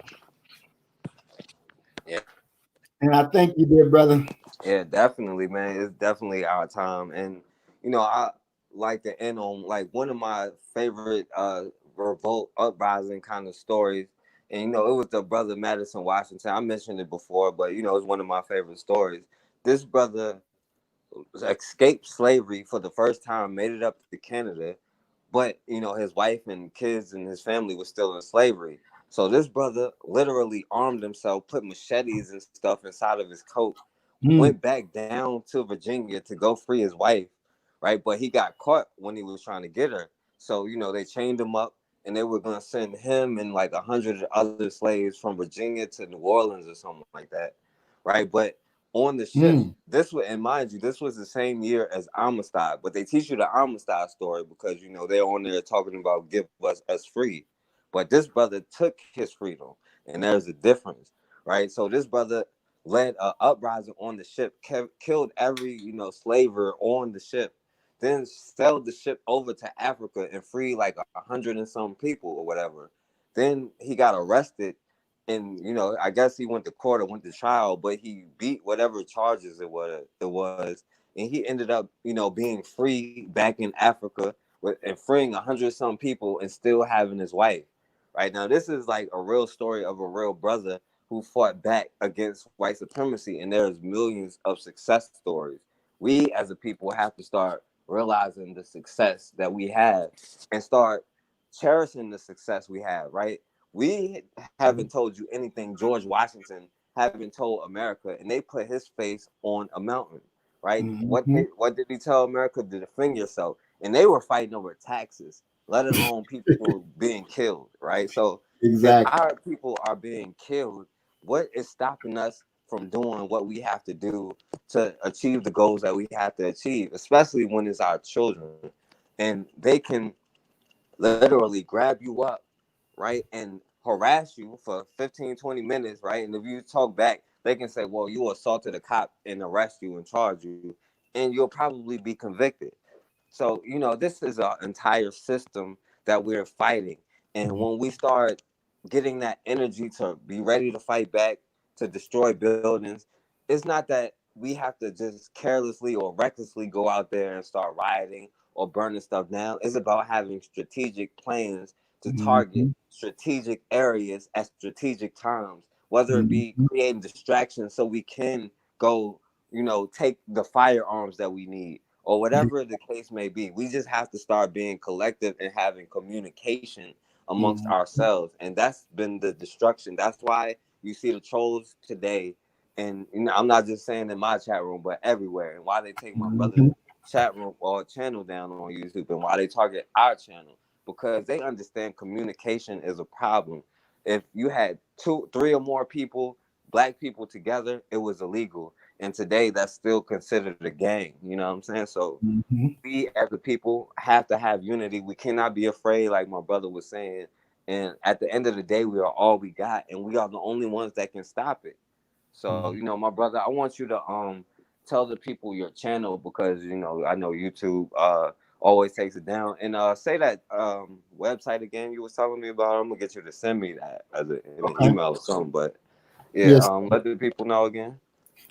Yeah. And I thank you, dear brother. Yeah, definitely, man. It's definitely our time. And, I like to end on like one of my favorite revolt uprising kind of stories. And, it was the brother Madison Washington. I mentioned it before, but, it's one of my favorite stories. This brother escaped slavery for the first time, made it up to Canada. But, his wife and kids and his family was still in slavery. So this brother literally armed himself, put machetes and stuff inside of his coat, went back down to Virginia to go free his wife, right? But he got caught when he was trying to get her. So, they chained him up and they were going to send him and like 100 other slaves from Virginia to New Orleans or something like that, right? But on the ship, this was, and mind you, this was the same year as Amistad, but they teach you the Amistad story because, they're on there talking about give us free. But this brother took his freedom, and there's a difference, right? So this brother led an uprising on the ship, killed every, slaver on the ship, then sailed the ship over to Africa and freed like 100 and some people or whatever. Then he got arrested and, I guess he went to court or went to trial, but he beat whatever charges it was. And he ended up, being free back in Africa and freeing 100 some people and still having his wife. Right now, this is like a real story of a real brother who fought back against white supremacy, and there's millions of success stories. We as a people have to start realizing the success that we have and start cherishing the success we have. Right? We haven't told you anything George Washington haven't told America, and they put his face on a mountain. Right? Mm-hmm. What did he tell America? To defend yourself, and they were fighting over taxes, let alone people being killed. Right? So if Exactly. our people are being killed, what is stopping us from doing what we have to do to achieve the goals that we have to achieve, especially when it's our children and they can literally grab you up, right, and harass you for 15, 20 minutes, right? And if you talk back, they can say, well, you assaulted a cop and arrest you and charge you, and you'll probably be convicted. So, this is an entire system that we're fighting. And when we start getting that energy to be ready to fight back, to destroy buildings, it's not that we have to just carelessly or recklessly go out there and start rioting or burning stuff down. It's about having strategic plans to target Mm-hmm. strategic areas at strategic times, whether it be Mm-hmm. creating distractions so we can go, take the firearms that we need or whatever the case may be. We just have to start being collective and having communication amongst Mm-hmm. ourselves. And that's been the destruction. That's why you see the trolls today. And I'm not just saying in my chat room, but everywhere. And why they take my brother's Mm-hmm. chat room or channel down on YouTube, and why they target our channel, because they understand communication is a problem. If you had two, three or more people, black people together, it was illegal. And today that's still considered a gang. You know what I'm saying? So Mm-hmm. we as a people have to have unity. We cannot be afraid, like my brother was saying. And at the end of the day, we are all we got, and we are the only ones that can stop it. So, my brother, I want you to tell the people your channel, because I know YouTube always takes it down. And say that website again you was telling me about. I'm gonna get you to send me that in an Okay. email or something. But yeah, Yes. let the people know again.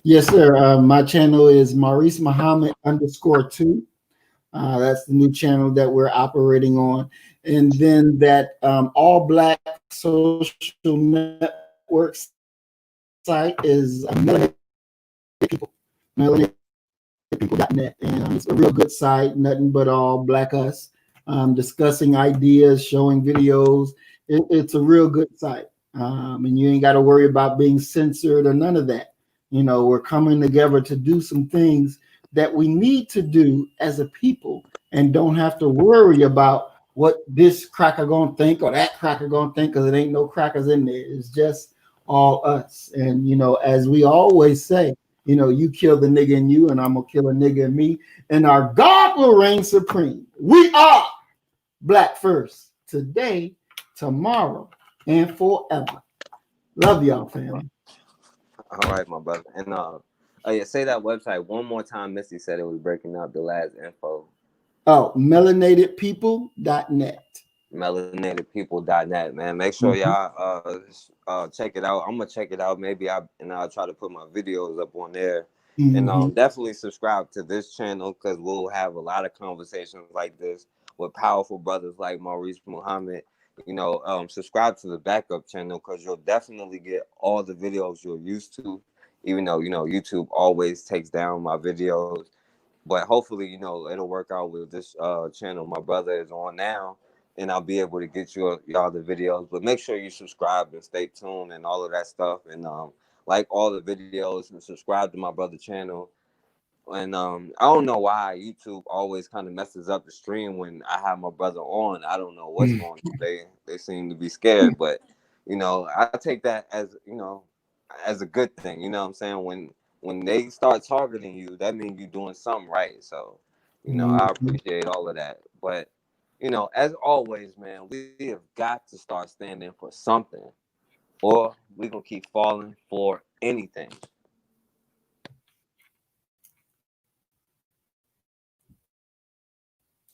Yes, sir. My channel is Maurice Muhammad _2. That's the new channel that we're operating on. And then that all black social network site is melanated people.net. And it's a real good site, nothing but all black us, discussing ideas, showing videos. It's a real good site. And you ain't got to worry about being censored or none of that. We're coming together to do some things that we need to do as a people and don't have to worry about what this cracker gonna think or that cracker gonna think, because it ain't no crackers in there. It's just all us. And as we always say, you kill the nigga in you, and I'm gonna kill a nigga in me, and our God will reign supreme. We are black first today, tomorrow, and forever. Love y'all, family. All right, my brother. And oh yeah, say that website one more time. Missy said it was breaking up the last info. Oh, melanatedpeople.net. Melanatedpeople.net, man. Make sure Mhm. y'all check it out. I'm gonna check it out. Maybe I'll try to put my videos up on there. And Mhm. definitely subscribe to this channel, because we'll have a lot of conversations like this with powerful brothers like Maurice Muhammad. Subscribe to the backup channel, because you'll definitely get all the videos you're used to, even though YouTube always takes down my videos. But hopefully, it'll work out with this channel my brother is on now, and I'll be able to get y'all the videos. But make sure you subscribe and stay tuned and all of that stuff. And like all the videos, and subscribe to my brother channel. And I don't know why YouTube always kind of messes up the stream when I have my brother on. I don't know what's going on. They seem to be scared, but I take that as a good thing. You know what I'm saying? When they start targeting you, that means you're doing something right. So, I Mhm. appreciate all of that. But as always, man, we have got to start standing for something, or we're gonna keep falling for anything.